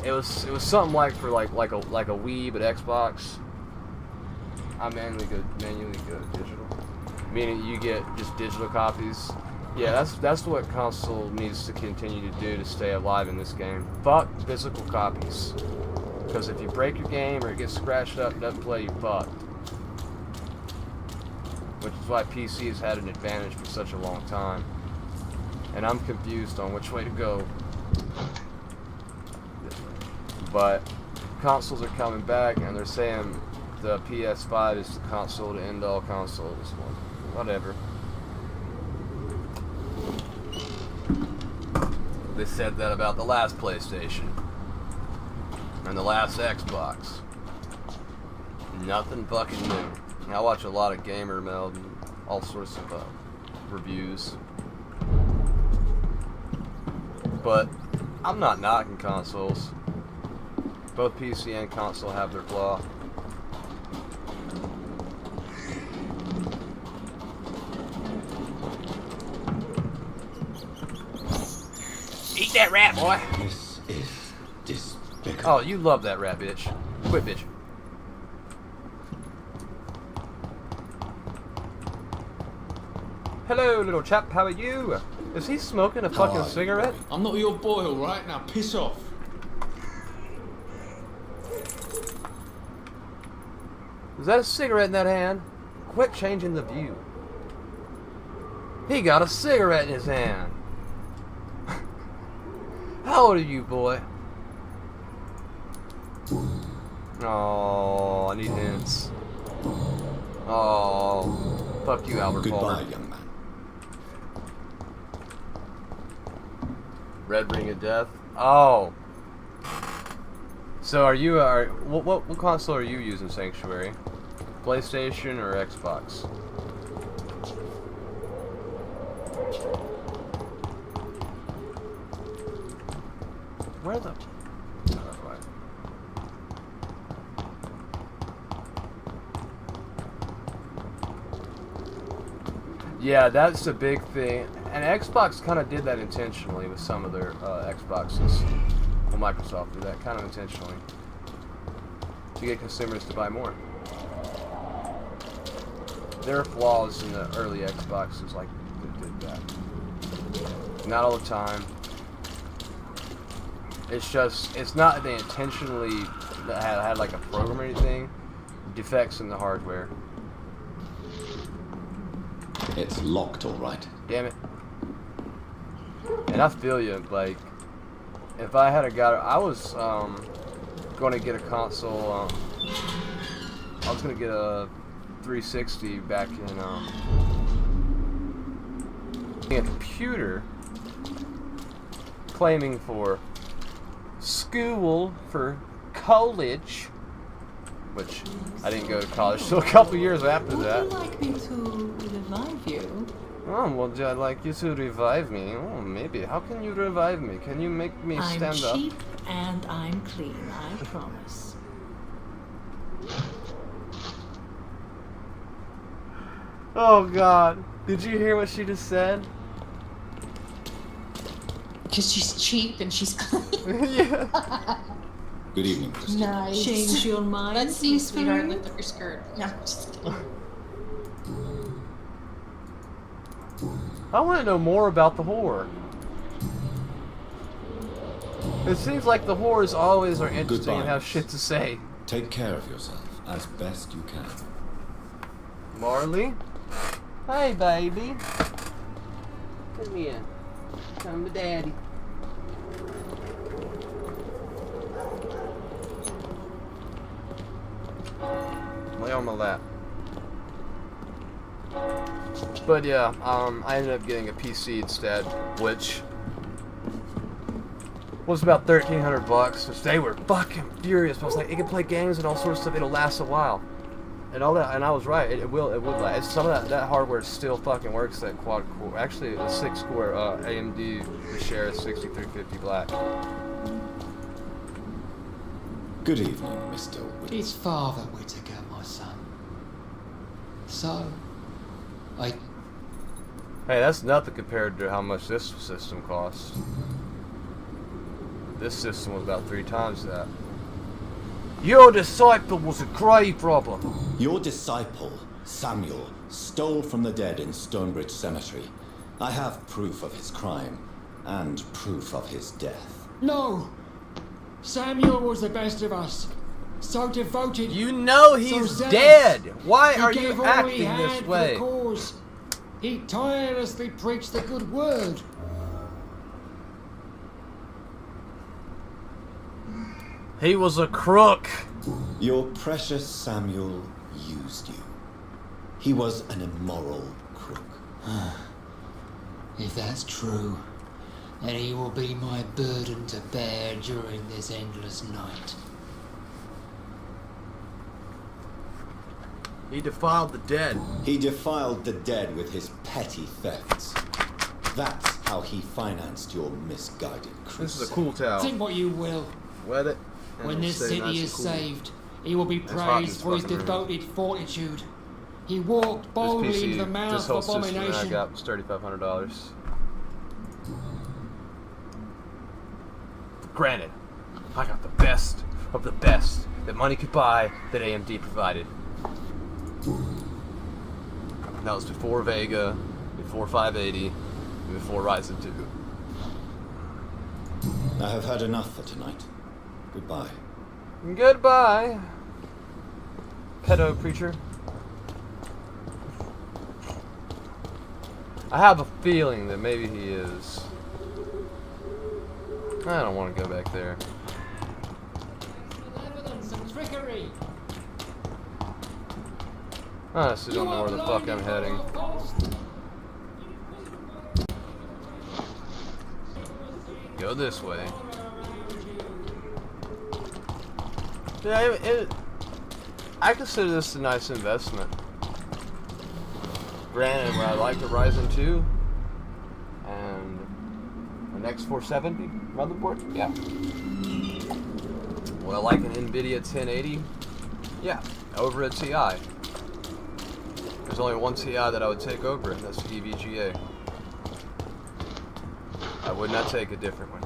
Speaker 2: It was something like for like a Wii, but Xbox. I manually go digital, meaning you get just digital copies. Yeah, that's what console needs to continue to do to stay alive in this game. Fuck physical copies, because if you break your game or it gets scratched up, it doesn't play, you fucked. Which is why PC has had an advantage for such a long time. And I'm confused on which way to go. But consoles are coming back, and they're saying the PS5 is the console to end all consoles. Whatever. They said that about the last PlayStation and the last Xbox. Nothing fucking new. I watch a lot of Gamer Meld and all sorts of reviews. But I'm not knocking consoles. Both PC and console have their flaw. Eat that rat, boy!
Speaker 3: This is despicable.
Speaker 2: Oh, you love that rat, bitch. Quit, bitch. Hello, little chap, how are you? Is he smoking a fucking cigarette?
Speaker 14: I'm not your boy, alright? Now piss off.
Speaker 2: Is that a cigarette in that hand? Quit changing the view. He got a cigarette in his hand. How old are you, boy? Oh, I need hints. Oh, fuck you, Albert Palmer.
Speaker 3: Goodbye, young man.
Speaker 2: Red Ring of Death. Oh. So are you? What console are you using, Sanctuary? PlayStation or Xbox? Where the? Yeah, that's a big thing. And Xbox kind of did that intentionally with some of their Xboxes. Well, Microsoft did that kind of intentionally to get consumers to buy more. There are flaws in the early Xboxes like that did that. Not all the time. It's just, it's not that they intentionally had like a program or anything. Defects in the hardware.
Speaker 3: It's locked, all right.
Speaker 2: Damn it. And I feel you, like, if I had I was going to get a console, I was going to get a 360 back in a computer, claiming for school, for college, which I didn't go to college till a couple years after that.
Speaker 9: Would you like me to revive you?
Speaker 2: Oh, well, I'd like you to revive me. Oh, maybe. How can you revive me? Can you make me stand up?
Speaker 11: I'm cheap and I'm clean, I promise.
Speaker 2: Oh, God. Did you hear what she just said?
Speaker 7: Because she's cheap and she's clean.
Speaker 2: Yeah.
Speaker 3: Good evening, Cristina.
Speaker 7: Nice.
Speaker 11: Change your mind,
Speaker 7: Let's see,
Speaker 11: Miss
Speaker 7: sweetheart.
Speaker 11: Fern?
Speaker 7: Lift up your skirt. No, just kidding.
Speaker 2: I want to know more about the whore. It seems like the whores always are interesting and have shit to say.
Speaker 3: Take care of yourself as best you can.
Speaker 2: Marley? Hey, baby. Come here. Come to daddy. Lay on my lap. But yeah, I ended up getting a PC instead, which was about $1,300, which they were fucking furious. I was like, it can play games and all sorts of stuff. It'll last a while, and all that. And I was right. It would last. Some of that hardware still fucking works. That quad core, actually, a 6-core AMD Share 6350 Black.
Speaker 3: Good evening, Mr. Whitaker.
Speaker 1: It's Father Whitaker, my son. So,
Speaker 2: Hey, that's nothing compared to how much this system costs. This system was about 3 times that. Your disciple was a grave robber.
Speaker 3: Your disciple, Samuel, stole from the dead in StoneBridge Cemetery. I have proof of his crime and proof of his death.
Speaker 1: No! Samuel was the best of us. So devoted.
Speaker 2: You know he's
Speaker 1: so
Speaker 2: dead. Why
Speaker 1: he
Speaker 2: are
Speaker 1: gave
Speaker 2: you
Speaker 1: all
Speaker 2: acting
Speaker 1: he had
Speaker 2: this
Speaker 1: for
Speaker 2: way?
Speaker 1: the cause. He tirelessly preached the good word.
Speaker 2: He was a crook.
Speaker 3: Your precious Samuel used you. He was an immoral crook.
Speaker 1: If that's true, then he will be my burden to bear during this endless night.
Speaker 2: He defiled the dead.
Speaker 3: He defiled the dead with his petty thefts. That's how he financed your misguided crusade.
Speaker 2: This is a cool towel.
Speaker 1: Think what you will.
Speaker 2: Wet it.
Speaker 1: When this city is saved, he will be praised for his devoted fortitude. He walked boldly into the mouth of abomination.
Speaker 2: I got was $3,500. Granted, I got the best of the best that money could buy that AMD provided. That was before Vega, before 580, and before Ryzen 2.
Speaker 3: I have had enough for tonight. Goodbye.
Speaker 2: Goodbye, pedo preacher. I have a feeling that maybe he is. I don't want to go back there.
Speaker 1: Evidence of trickery.
Speaker 2: I honestly don't know where the fuck I'm heading. Go this way. Yeah, I consider this a nice investment. Granted, I like the Ryzen 2 and an X470 motherboard. Yeah. Would I like an NVIDIA 1080? Yeah, over a TI. There's only one TI that I would take over it, and that's EVGA. I would not take a different one.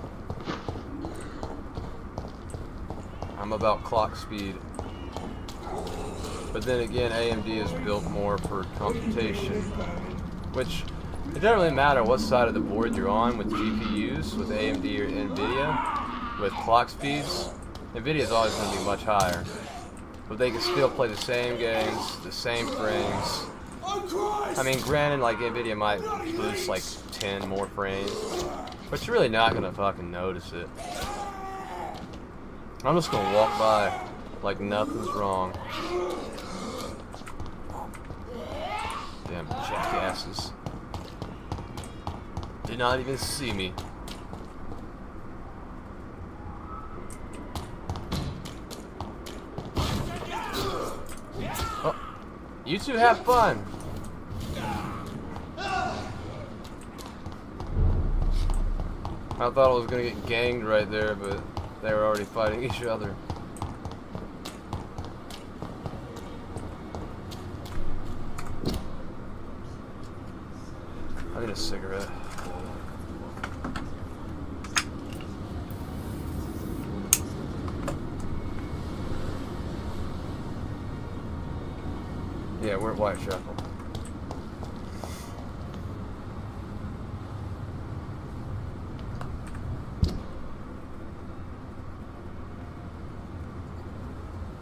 Speaker 2: I'm about clock speed. But then again, AMD is built more for computation, which it doesn't really matter what side of the board you're on with GPUs, with AMD or NVIDIA, with clock speeds. NVIDIA is always going to be much higher, but they can still play the same games, the same frames. I mean, granted, like NVIDIA might boost like 10 more frames, but you're really not going to fucking notice it. I'm just going to walk by like nothing's wrong. Damn jackasses. Did not even see me. Oh, you two have fun. I thought I was gonna get ganged right there, but they were already fighting each other. I need a cigarette. Yeah, we're at Whitechapel.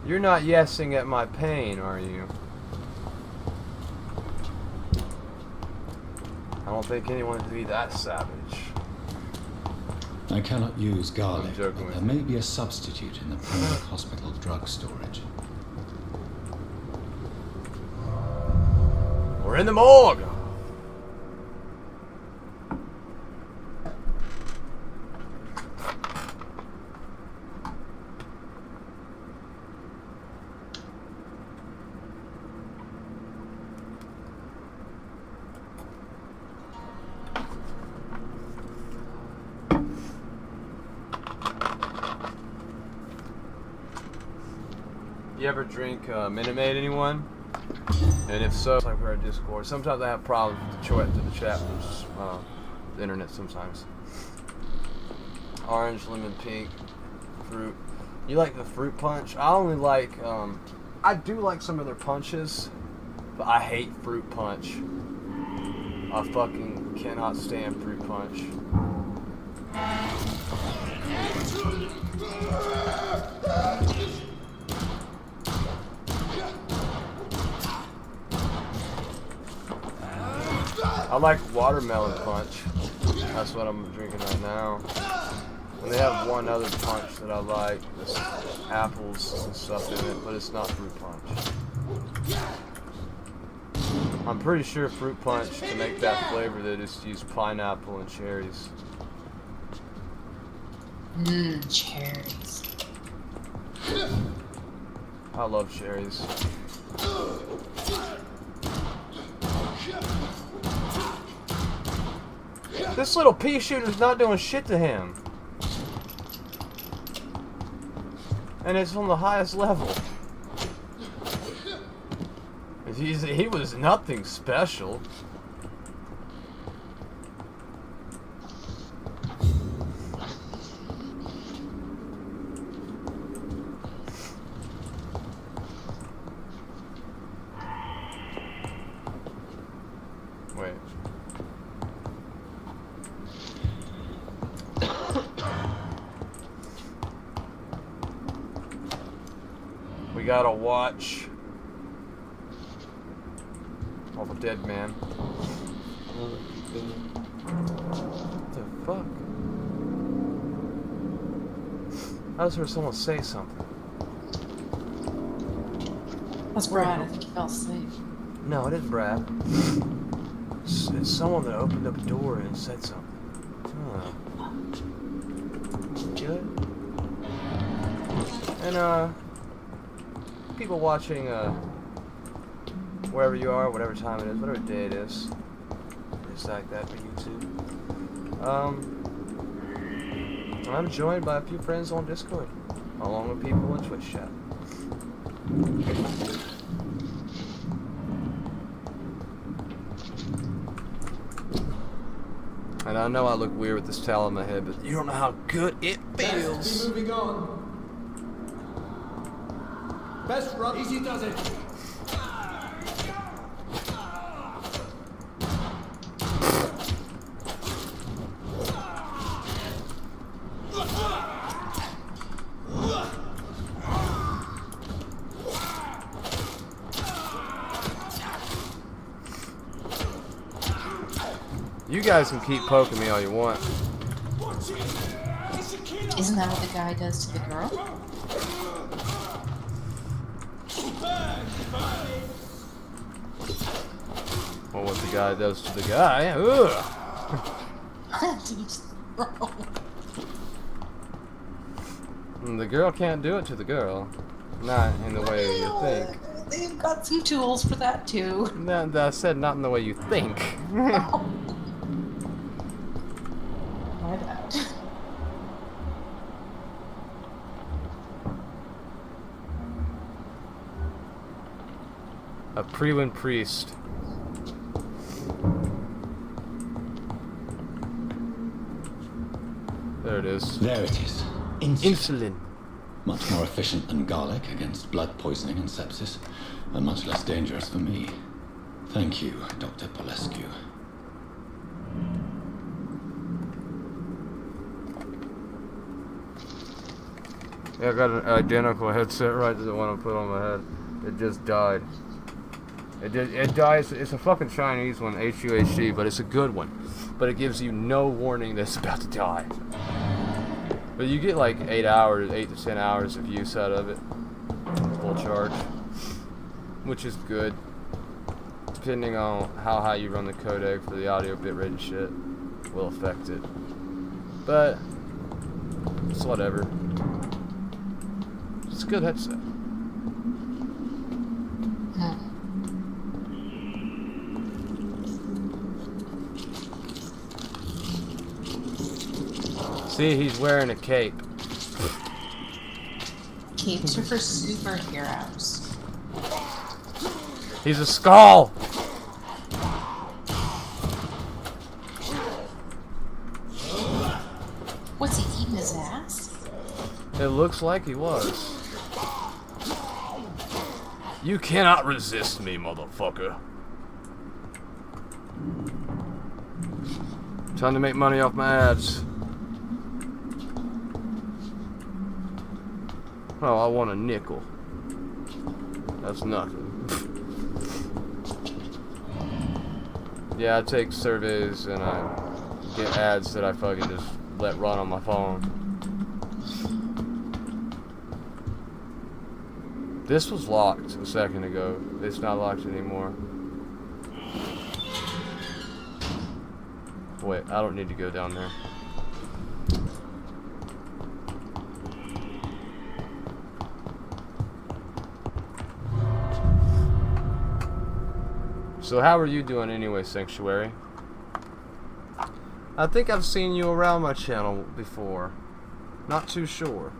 Speaker 2: You're not yesing at my pain, are you? I don't think anyone would be that savage.
Speaker 3: I cannot use garlic,
Speaker 2: I'm joking
Speaker 3: but
Speaker 2: with
Speaker 3: there may be a substitute in the Pembroke Hospital drug storage.
Speaker 2: We're in the morgue! You ever drink Minute Maid, anyone? And if so, it's like we're at Discord. Sometimes I have problems with the chapters, the internet sometimes. Orange, lemon, pink, fruit. You like the fruit punch? I only like, I do like some of their punches, but I hate fruit punch. I fucking cannot stand fruit punch. I like watermelon punch. That's what I'm drinking right now. And they have one other punch that I like. There's apples and stuff in it, but it's not fruit punch. I'm pretty sure fruit punch, to make that flavor, they just use pineapple and cherries.
Speaker 7: Cherries.
Speaker 2: I love cherries. This little pea shooter's not doing shit to him. And it's on the highest level. He was nothing special. Wait. We gotta watch all the dead man. What the fuck? I just heard someone say something.
Speaker 7: That's Brad. I think he fell asleep.
Speaker 2: No, it isn't Brad. It's someone that opened up a door and said something. Good. And people watching wherever you are, whatever time it is, whatever day it is, just like that for YouTube. I'm joined by a few friends on Discord, along with people in Twitch chat. And I know I look weird with this towel on my head, but you don't know how good it feels.
Speaker 4: Best be moving on. Best run. Easy does it.
Speaker 2: You guys can keep poking me all you want.
Speaker 7: Isn't that what the guy does to the girl?
Speaker 2: Well, what the guy does to the guy? Ugh. The girl can't do it to the girl. Not in the way you think.
Speaker 7: They've got some tools for that too.
Speaker 2: No, I said not in the way you think.
Speaker 7: Oh. My bad.
Speaker 2: A Prewin priest. There it is.
Speaker 3: There it is.
Speaker 2: Insulin.
Speaker 3: Much more efficient than garlic against blood poisoning and sepsis, and much less dangerous for me. Thank you, Dr. Polescu.
Speaker 2: Yeah, I got an identical headset right to the one I put on my head. It just died. It dies. It's a fucking Chinese one, HUHC, but it's a good one. But it gives you no warning that it's about to die. But you get like 8 to 10 hours of use out of it. Full charge. Which is good. Depending on how high you run the codec for the audio bitrate and shit, will affect it. But it's whatever. It's a good headset. See, he's wearing a cape.
Speaker 7: Capes are for superheroes.
Speaker 2: He's a skull!
Speaker 7: What's he eating his ass?
Speaker 2: It looks like he was. You cannot resist me, motherfucker. Time to make money off my ads. Oh, I want a nickel. That's nothing. Yeah, I take surveys and I get ads that I fucking just let run on my phone. This was locked a second ago. It's not locked anymore. Wait, I don't need to go down there. So how are you doing anyway, Sanctuary? I think I've seen you around my channel before. Not too sure.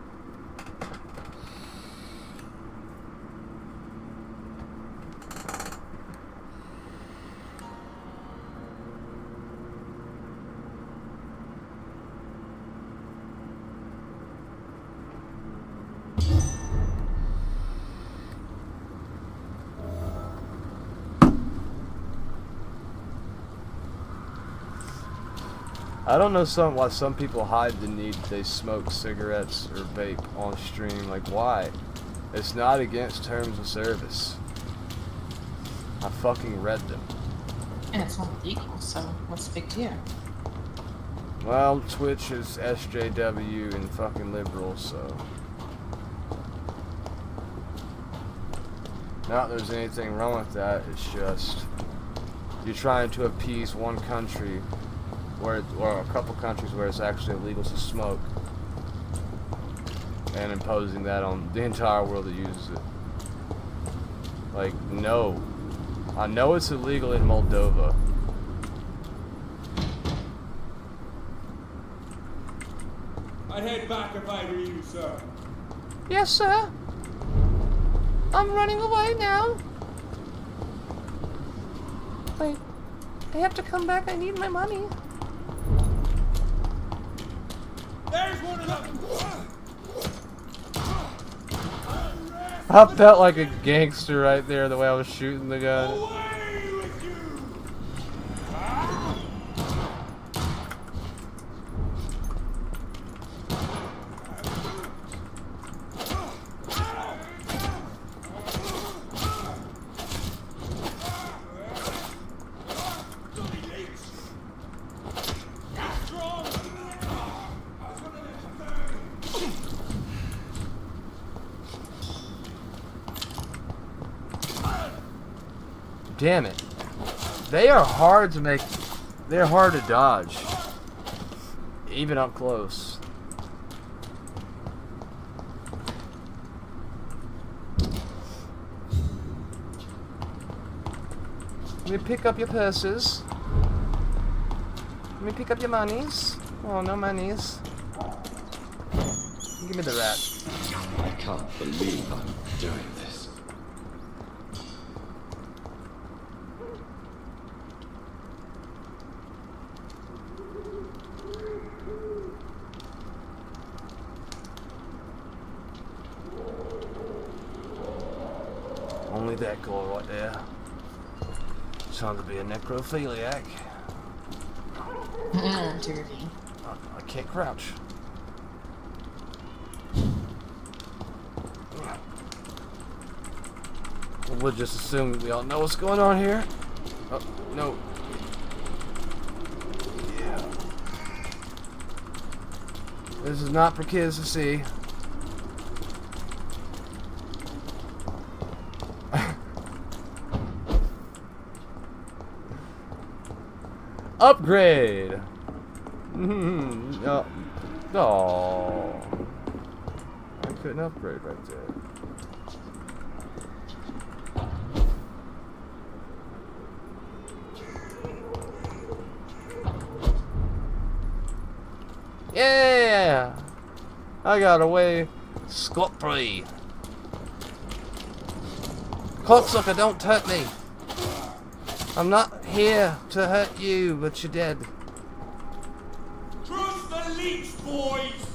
Speaker 2: I don't know why some people hide the need they smoke cigarettes or vape on stream. Like, why? It's not against terms of service. I fucking read them.
Speaker 7: And it's not legal, so what's the big deal?
Speaker 2: Well, Twitch is SJW and fucking liberal, so... Not that there's anything wrong with that, it's just... You're trying to appease one country... or a couple countries where it's actually illegal to smoke, and imposing that on the entire world that uses it. Like, no. I know it's illegal in Moldova.
Speaker 14: I'd head back if I were you, sir.
Speaker 2: Yes, sir. I'm running away now. Wait, I have to come back. I need my money. I felt like a gangster right there the way I was shooting the gun. Damn it. They are hard to make. They're hard to dodge. Even up close. Let me pick up your purses. Let me pick up your monies. Oh, no monies. Give me the rat.
Speaker 3: I can't believe I'm doing this.
Speaker 2: Only that girl right there. Sounds to be a necrophiliac.
Speaker 7: Dirty.
Speaker 2: I can't crouch. We'll just assume we all know what's going on here. Oh, no. Yeah. This is not for kids to see. Upgrade. Oh. I couldn't upgrade right there. Yeah! I got away scot-free. Cocksucker, don't hurt me. I'm not here to hurt you, but you're dead.
Speaker 14: Trust the leech, boys!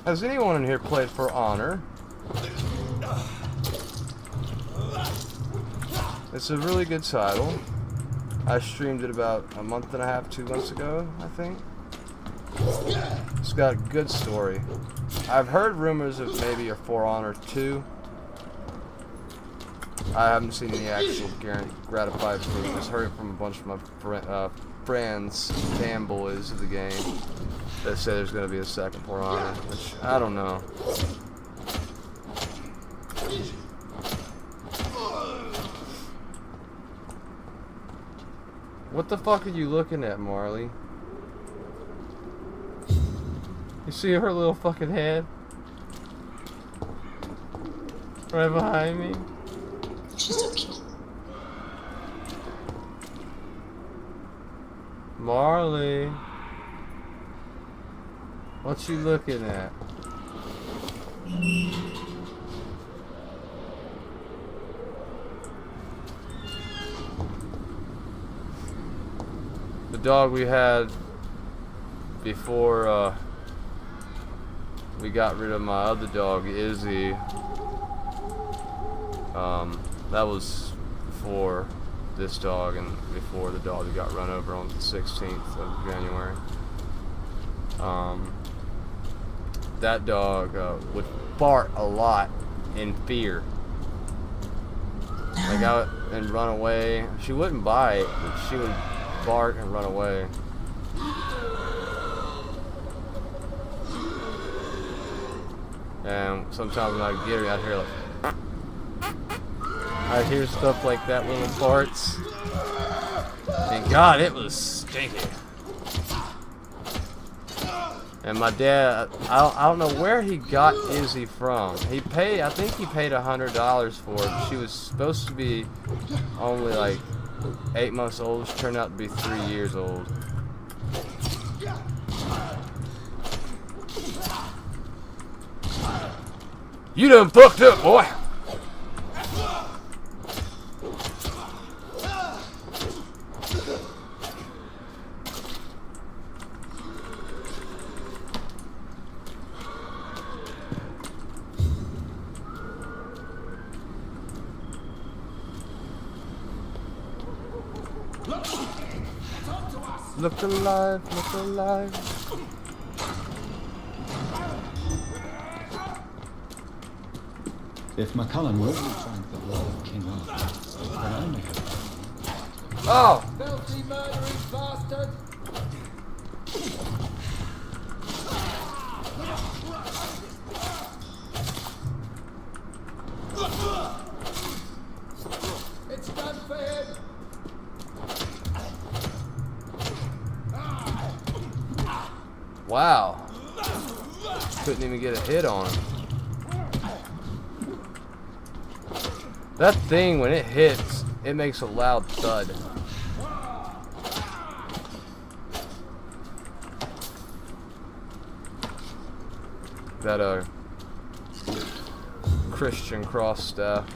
Speaker 2: Has anyone in here played For Honor? It's a really good title. I streamed it about a month and a half, 2 months ago, I think. It's got a good story. I've heard rumors of maybe a For Honor 2. I haven't seen any actual gratified proof. Just heard it from a bunch of my friends, fanboys of the game, that say there's going to be a second For Honor, which I don't know. What the fuck are you looking at, Marley? You see her little fucking head? Right behind me?
Speaker 7: She's so cute.
Speaker 2: Marley. What you looking at? The dog we had before we got rid of my other dog, Izzy. That was before this dog and before the dog that got run over on the 16th of January. That dog would bark a lot in fear. Like out and run away. She wouldn't bite, but she would bark and run away. And sometimes when I get her out here, like, I hear stuff like that, little farts. And God, it was stinky. And my dad, I don't know where he got Izzy from. I think he paid $100 for it. She was supposed to be only like 8 months old. She turned out to be 3 years old. You done fucked up, boy. Look alive, look alive.
Speaker 3: If McCullum really drank the blood of King Arthur, then I may have...
Speaker 2: Oh!
Speaker 15: Filthy murdering bastard! It's done for him!
Speaker 2: Wow. Couldn't even get a hit on him. That thing, when it hits, it makes a loud thud. That Christian cross staff.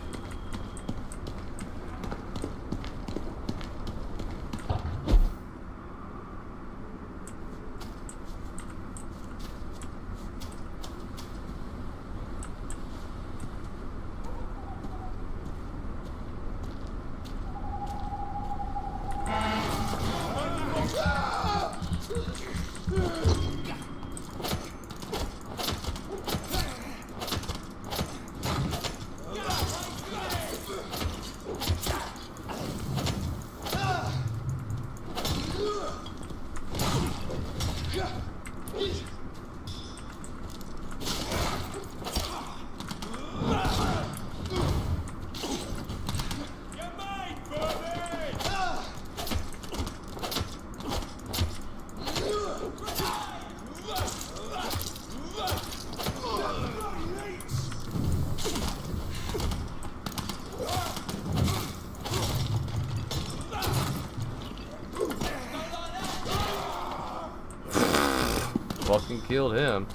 Speaker 2: Fucking killed him.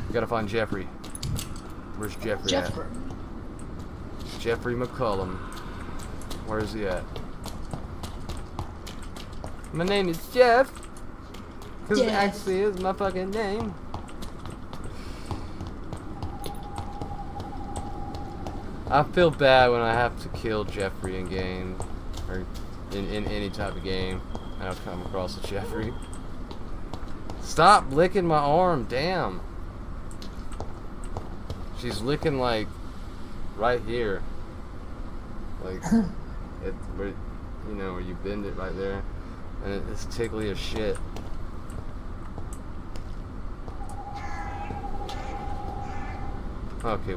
Speaker 2: We gotta find Geoffrey. Where's Geoffrey at? Geoffrey McCullum. Where is he at? My name is Jeff. Because it actually is my fucking name. I feel bad when I have to kill Geoffrey in game. Or in any type of game. I've come across a Geoffrey. Stop licking my arm, damn. She's licking like right here. Like it where you know where you bend it right there. And it's tickly as shit. Okay,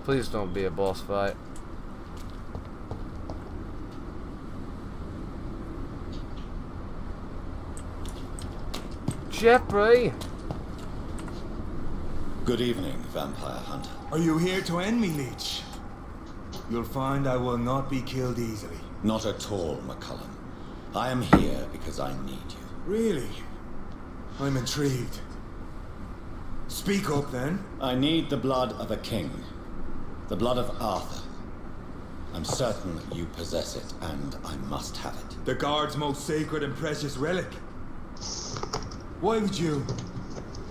Speaker 2: please don't be a boss fight. Geoffrey!
Speaker 3: Good evening, vampire hunter.
Speaker 14: Are you here to end me, Leech? You'll find I will not be killed easily.
Speaker 3: Not at all, McCullum. I am here because I need you.
Speaker 14: Really? I'm intrigued. Speak up, then.
Speaker 3: I need the blood of a king. The blood of Arthur. I'm certain that you possess it, and I must have it.
Speaker 14: The guard's most sacred and precious relic. Why would you?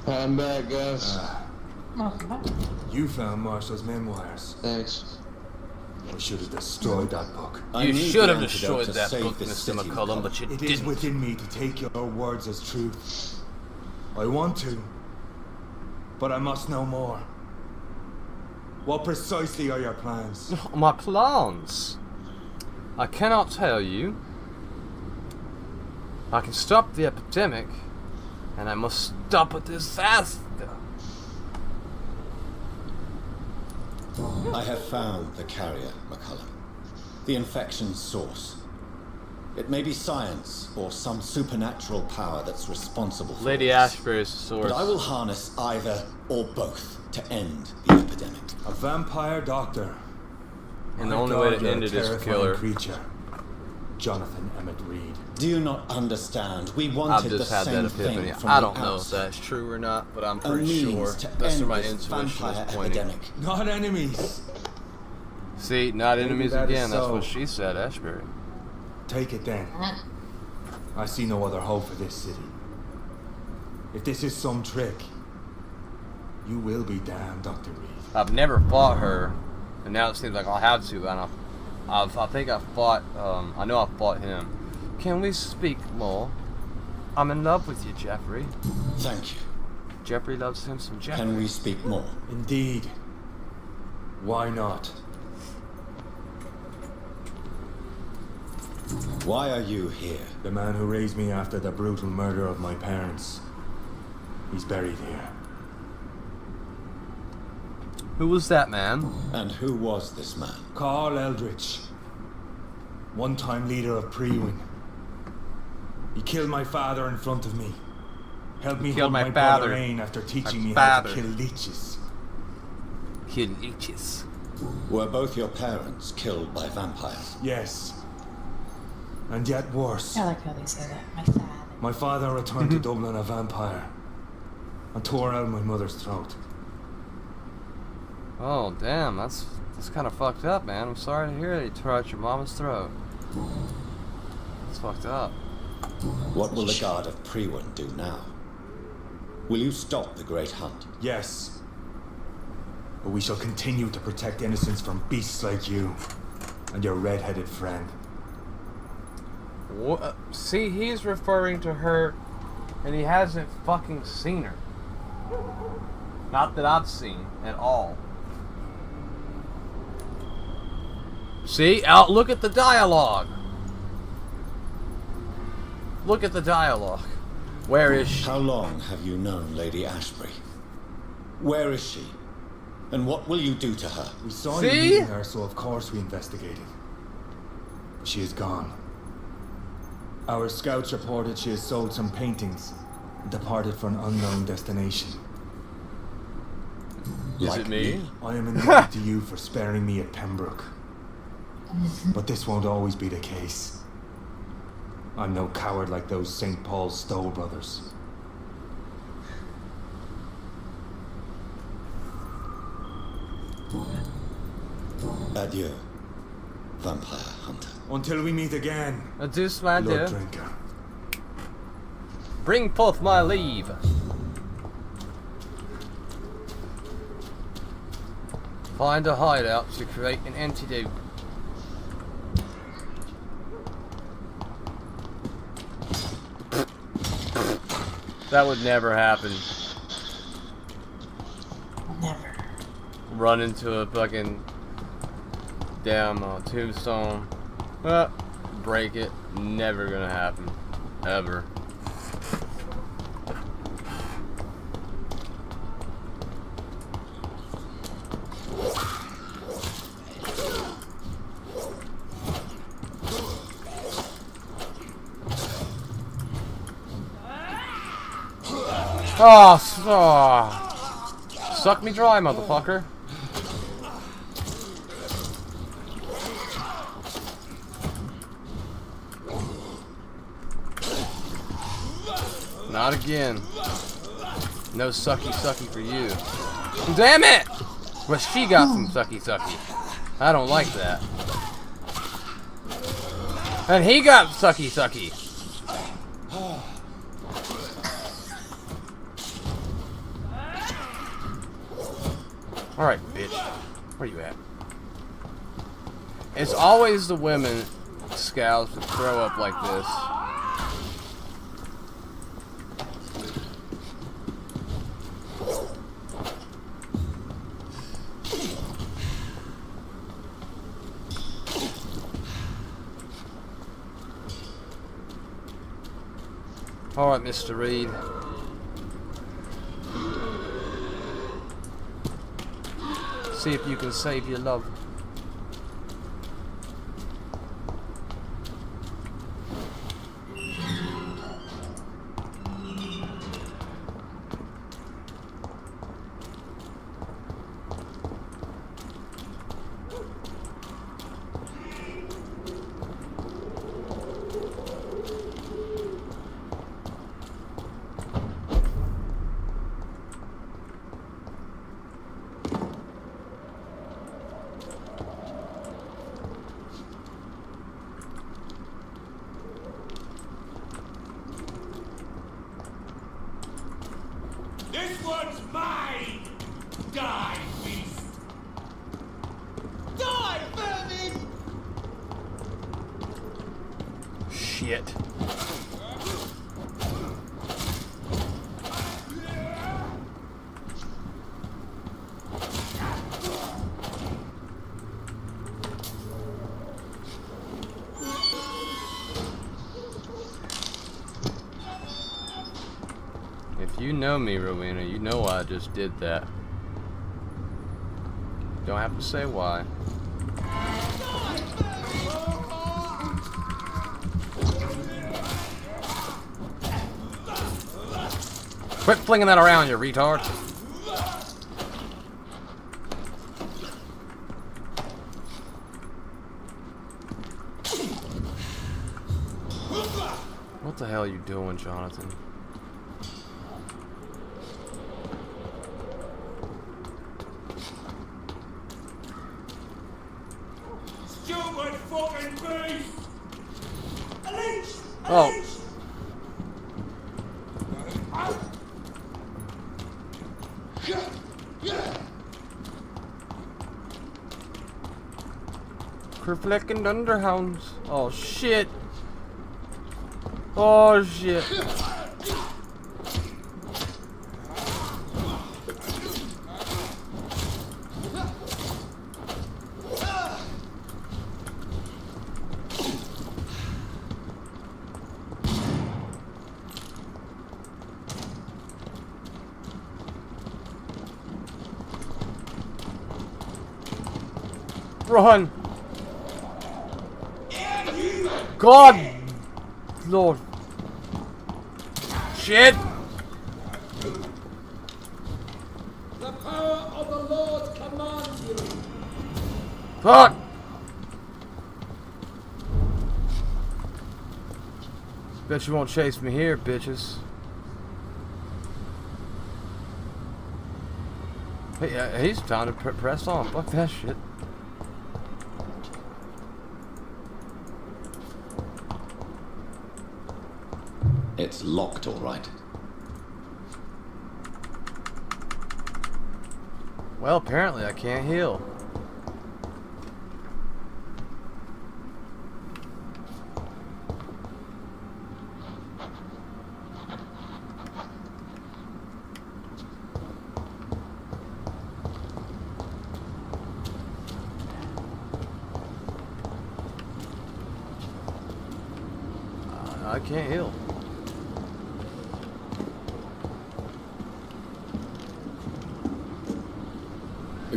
Speaker 10: I'm back, guys.
Speaker 14: You found Marshal's memoirs.
Speaker 10: Thanks.
Speaker 14: I should have destroyed that book.
Speaker 2: You should have destroyed that book, Mr. McCullum, but you didn't.
Speaker 14: It is within me to take your words as truth. I want to, but I must know more. What precisely are your plans?
Speaker 2: My plans? I cannot tell you. I can stop the epidemic, and I must stop a disaster.
Speaker 3: I have found the carrier, McCullum. The infection's source. It may be science or some supernatural power that's responsible for
Speaker 2: Lady
Speaker 3: this.
Speaker 2: Ashbury's source.
Speaker 3: But I will harness either or both to end the epidemic.
Speaker 14: A vampire doctor.
Speaker 2: And the only way to end it is to kill her.
Speaker 14: Creature. Jonathan Emmett Reed.
Speaker 3: Do you not understand? We
Speaker 2: I've
Speaker 3: wanted the
Speaker 2: just had that
Speaker 3: same
Speaker 2: epiphany.
Speaker 3: thing from
Speaker 2: I
Speaker 3: the
Speaker 2: don't know if
Speaker 3: outset.
Speaker 2: that's true or not, but I'm
Speaker 3: A
Speaker 2: pretty
Speaker 3: means
Speaker 2: sure
Speaker 3: to
Speaker 2: that's
Speaker 3: end
Speaker 2: where my
Speaker 3: this
Speaker 2: intuition
Speaker 3: vampire
Speaker 2: is pointing.
Speaker 3: epidemic.
Speaker 14: Not enemies.
Speaker 2: See, not
Speaker 14: Maybe
Speaker 2: enemies
Speaker 14: that is
Speaker 2: again. That's
Speaker 14: so.
Speaker 2: what she said, Ashbury.
Speaker 14: Take it then. I see no other hope for this city. If this is some trick, you will be damned, Dr. Reed.
Speaker 2: I've never fought her, and now it seems like I'll have to. And I think I fought. I know I fought him. Can we speak more? I'm in love with you, Geoffrey.
Speaker 3: Thank you.
Speaker 2: Geoffrey loves him some Geoffrey.
Speaker 3: Can we speak more?
Speaker 14: Indeed. Why not?
Speaker 3: Why are you here?
Speaker 14: The man who raised me after the brutal murder of my parents. He's buried here.
Speaker 2: Who was that man?
Speaker 3: And who was this man?
Speaker 14: Carl Eldritch. One-time leader of Prewin. He killed my father in front of me. Helped me hold my brother Ain after teaching me how to kill leeches.
Speaker 2: Kill leeches.
Speaker 3: Were both your parents killed by vampires?
Speaker 14: Yes. And yet worse.
Speaker 7: I like how they say that. My father.
Speaker 14: My father returned to Dublin a vampire and tore out my mother's throat.
Speaker 2: Oh, damn. That's kind of fucked up, man. I'm sorry to hear that you tore out your mama's throat. It's fucked up.
Speaker 3: What will the Guard of Prewin do now? Will you stop the Great Hunt?
Speaker 14: Yes. But we shall continue to protect innocents from beasts like you and your red-headed friend.
Speaker 2: What? See, he's referring to her, and he hasn't fucking seen her. Not that I've seen at all. See, look at the dialogue. Look at the dialogue. Where is she?
Speaker 3: How long have you known Lady Ashbury? Where is she? And what will you do to her?
Speaker 14: We saw you leaving her, so of course we investigated. She is gone. Our scouts reported she has sold some paintings and departed for an unknown destination.
Speaker 2: Is it me?
Speaker 14: I am indebted to you for sparing me at Pembroke. But this won't always be the case. I'm no coward like those St. Paul's Stowe brothers.
Speaker 3: Adieu, vampire hunter.
Speaker 14: Until we meet again.
Speaker 2: Adieu, my dear.
Speaker 14: Blood drinker.
Speaker 2: Bring forth my leave. Find a hideout to create an antidote. That would never happen.
Speaker 7: Never.
Speaker 2: Run into a fucking damn tombstone. Break it. Never gonna happen. Ever. Suck me dry, motherfucker. Not again. No sucky sucky for you. Damn it! Well, she got some sucky sucky. I don't like that. And he got sucky sucky. Alright, bitch. Where you at? It's always the women scouts that throw up like this. Alright, Mr. Reed. See if you can save your love.
Speaker 15: This one's mine! Die, beast! Die, vermin!
Speaker 2: Shit. If you know me, Rowena, you know I just did that. Don't have to say why. Quit flinging that around, you retard. What the hell are you doing, Jonathan?
Speaker 15: Stupid fucking beast! A leech!
Speaker 2: Oh. Kerflecken Dunderhounds. Oh shit. Oh shit. Run! God! Lord. Shit!
Speaker 15: The power of the Lord commands you!
Speaker 2: Fuck! Bet you won't chase me here, bitches. Hey, he's time to press on. Fuck that shit.
Speaker 3: It's locked, all right.
Speaker 2: Well, apparently I can't heal. I can't heal.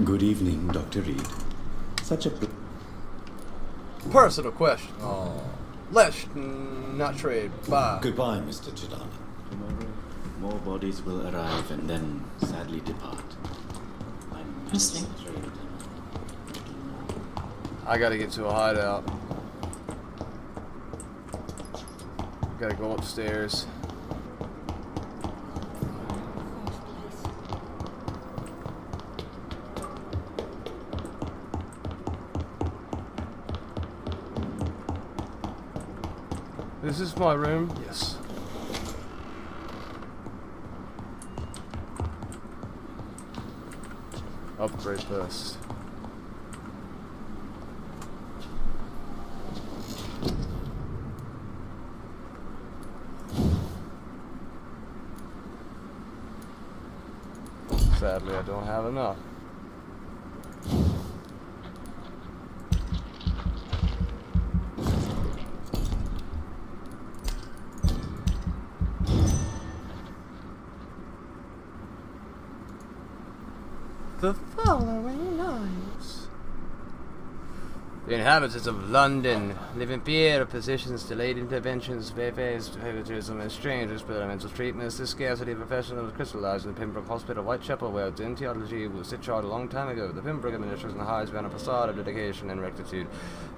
Speaker 3: Good evening, Dr. Reed. Such a
Speaker 2: personal question. Oh. Let's not trade. Bye.
Speaker 3: Goodbye, Mr. Chidana.
Speaker 16: Tomorrow, more bodies will arrive and then sadly depart.
Speaker 7: Listening.
Speaker 2: I gotta get to a hideout. Gotta go upstairs. Is this my room? Yes. Upgrade first. Sadly, I don't have enough. The following night. The inhabitants of London live in fear of physicians, delayed interventions, barefaced favoritism, and strange experimental treatments. This scarcity of professionals crystallized in the Pembroke Hospital, Whitechapel, where Antidote was situated a long time ago. The Pembroke administration hides behind a facade of dedication and rectitude.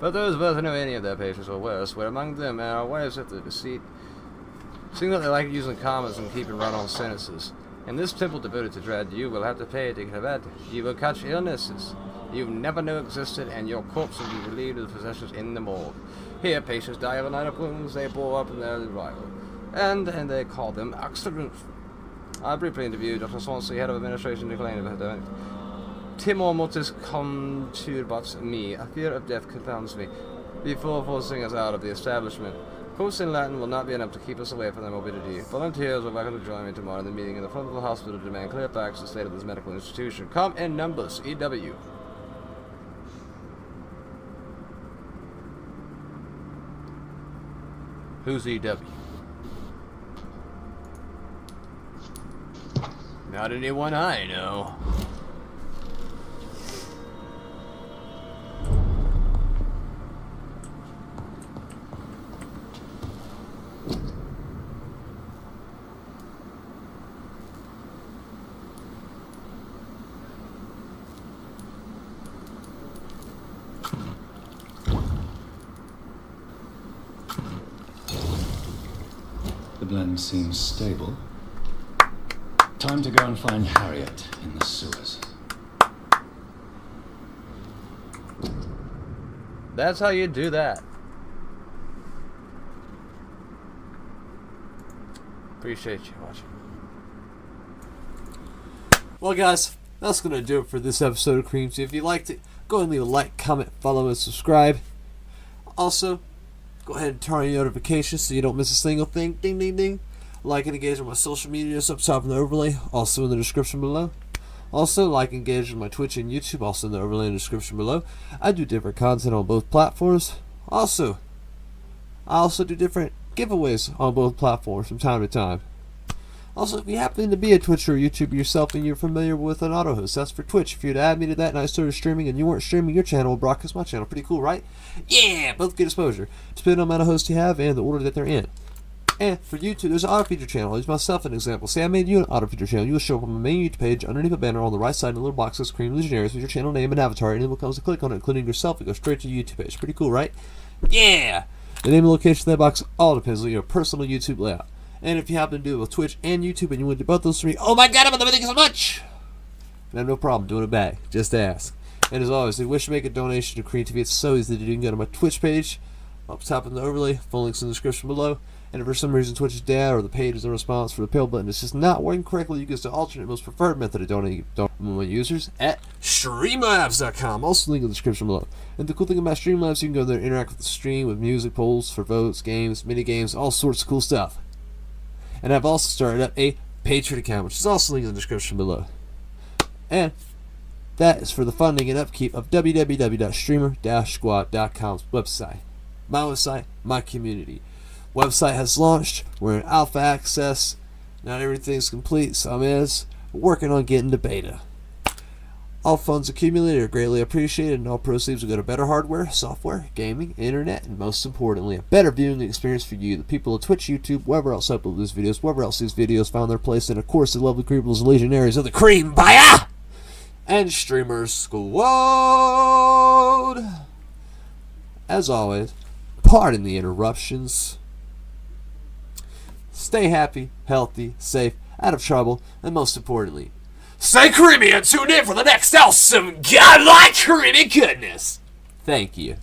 Speaker 2: But those of us who know any of their patients or worse were among them, and our wives of the deceit seem that they like using commas and keeping run-on sentences. In this temple devoted to dread, you will have to pay to get bed. You will catch illnesses you never knew existed, and your corpse will be relieved of the possessions in the morgue. Here, patients die of a night of wounds they bore up in their arrival, and they call them accidents. I briefly interviewed Dr. Swansea, head of administration, declared of epidemic. Timor mortis conturbat me. A fear of death confounds me, before forcing us out of the establishment. Quotes in Latin will not be enough to keep us away from their morbidity. Volunteers are welcome to join me tomorrow in the meeting in the front of the hospital to demand clear facts of the state of this medical institution. Come in numbers. EW. Who's EW? Not anyone I know.
Speaker 3: The blend seems stable. Time to go and find Harriet in the sewers.
Speaker 2: That's how you do that. Appreciate you watching. Well, guys, that's going to do it for this episode of CreamTV. If you liked it, go ahead and leave a like, comment, follow, and subscribe. Also, go ahead and turn on your notifications so you don't miss a single thing. Ding, ding, ding. Like and engage with my social media up top in the overlay, also in the description below. Also, like and engage with my Twitch and YouTube, also in the overlay in the description below. I do different content on both platforms. I also do different giveaways on both platforms from time to time. Also, if you happen to be a Twitcher or YouTuber yourself and you're familiar with an auto host, that's for Twitch. If you'd add me to that and I started streaming and you weren't streaming, your channel will broadcast my channel. Pretty cool, right? Yeah, both get exposure, depending on the amount of hosts you have and the order that they're in. And for YouTube, there's an auto feature channel. I'll use myself as an example. Say I made you an auto feature channel. You will show up on my main YouTube page underneath a banner on the right side in a little box that says Cream Legionaries with your channel name and avatar, and anyone comes to click on it, including yourself, it goes straight to your YouTube page. Pretty cool, right? Yeah! The name and location of that box all depends on your personal YouTube layout. And if you happen to do it with Twitch and YouTube and you want to do both those three, oh my god, I'm thank you so much! And I have no problem doing it back. Just ask. And as always, if you wish to make a donation to CreamTV, it's so easy to do. You can go to my Twitch page, up top in the overlay, phone links in the description below. And if for some reason Twitch is down or the page is in response for the pill button, it's just not working correctly, you can use the alternate most preferred method of donating my users at streamlabs.com. Also link in the description below. And the cool thing about Streamlabs, you can go there and interact with the stream with music, polls for votes, games, mini games, all sorts of cool stuff. And I've also started up a Patreon account, which is also linked in the description below. And that is for the funding and upkeep of www.streamer-squad.com's website. My website, my community. Website has launched. We're in alpha access. Not everything's complete. Some is. We're working on getting to beta. All funds accumulated are greatly appreciated, and all proceeds will go to better hardware, software, gaming, internet, and most importantly, a better viewing experience for you, the people of Twitch, YouTube, wherever else I upload these videos, wherever else these videos found their place, and of course the lovely creepers and legionaries of the Cream Buyer and Streamers Squad. As always, pardon the interruptions. Stay happy, healthy, safe, out of trouble, and most importantly, stay creamy and tune in for the next awesome godlike creamy goodness. Thank you.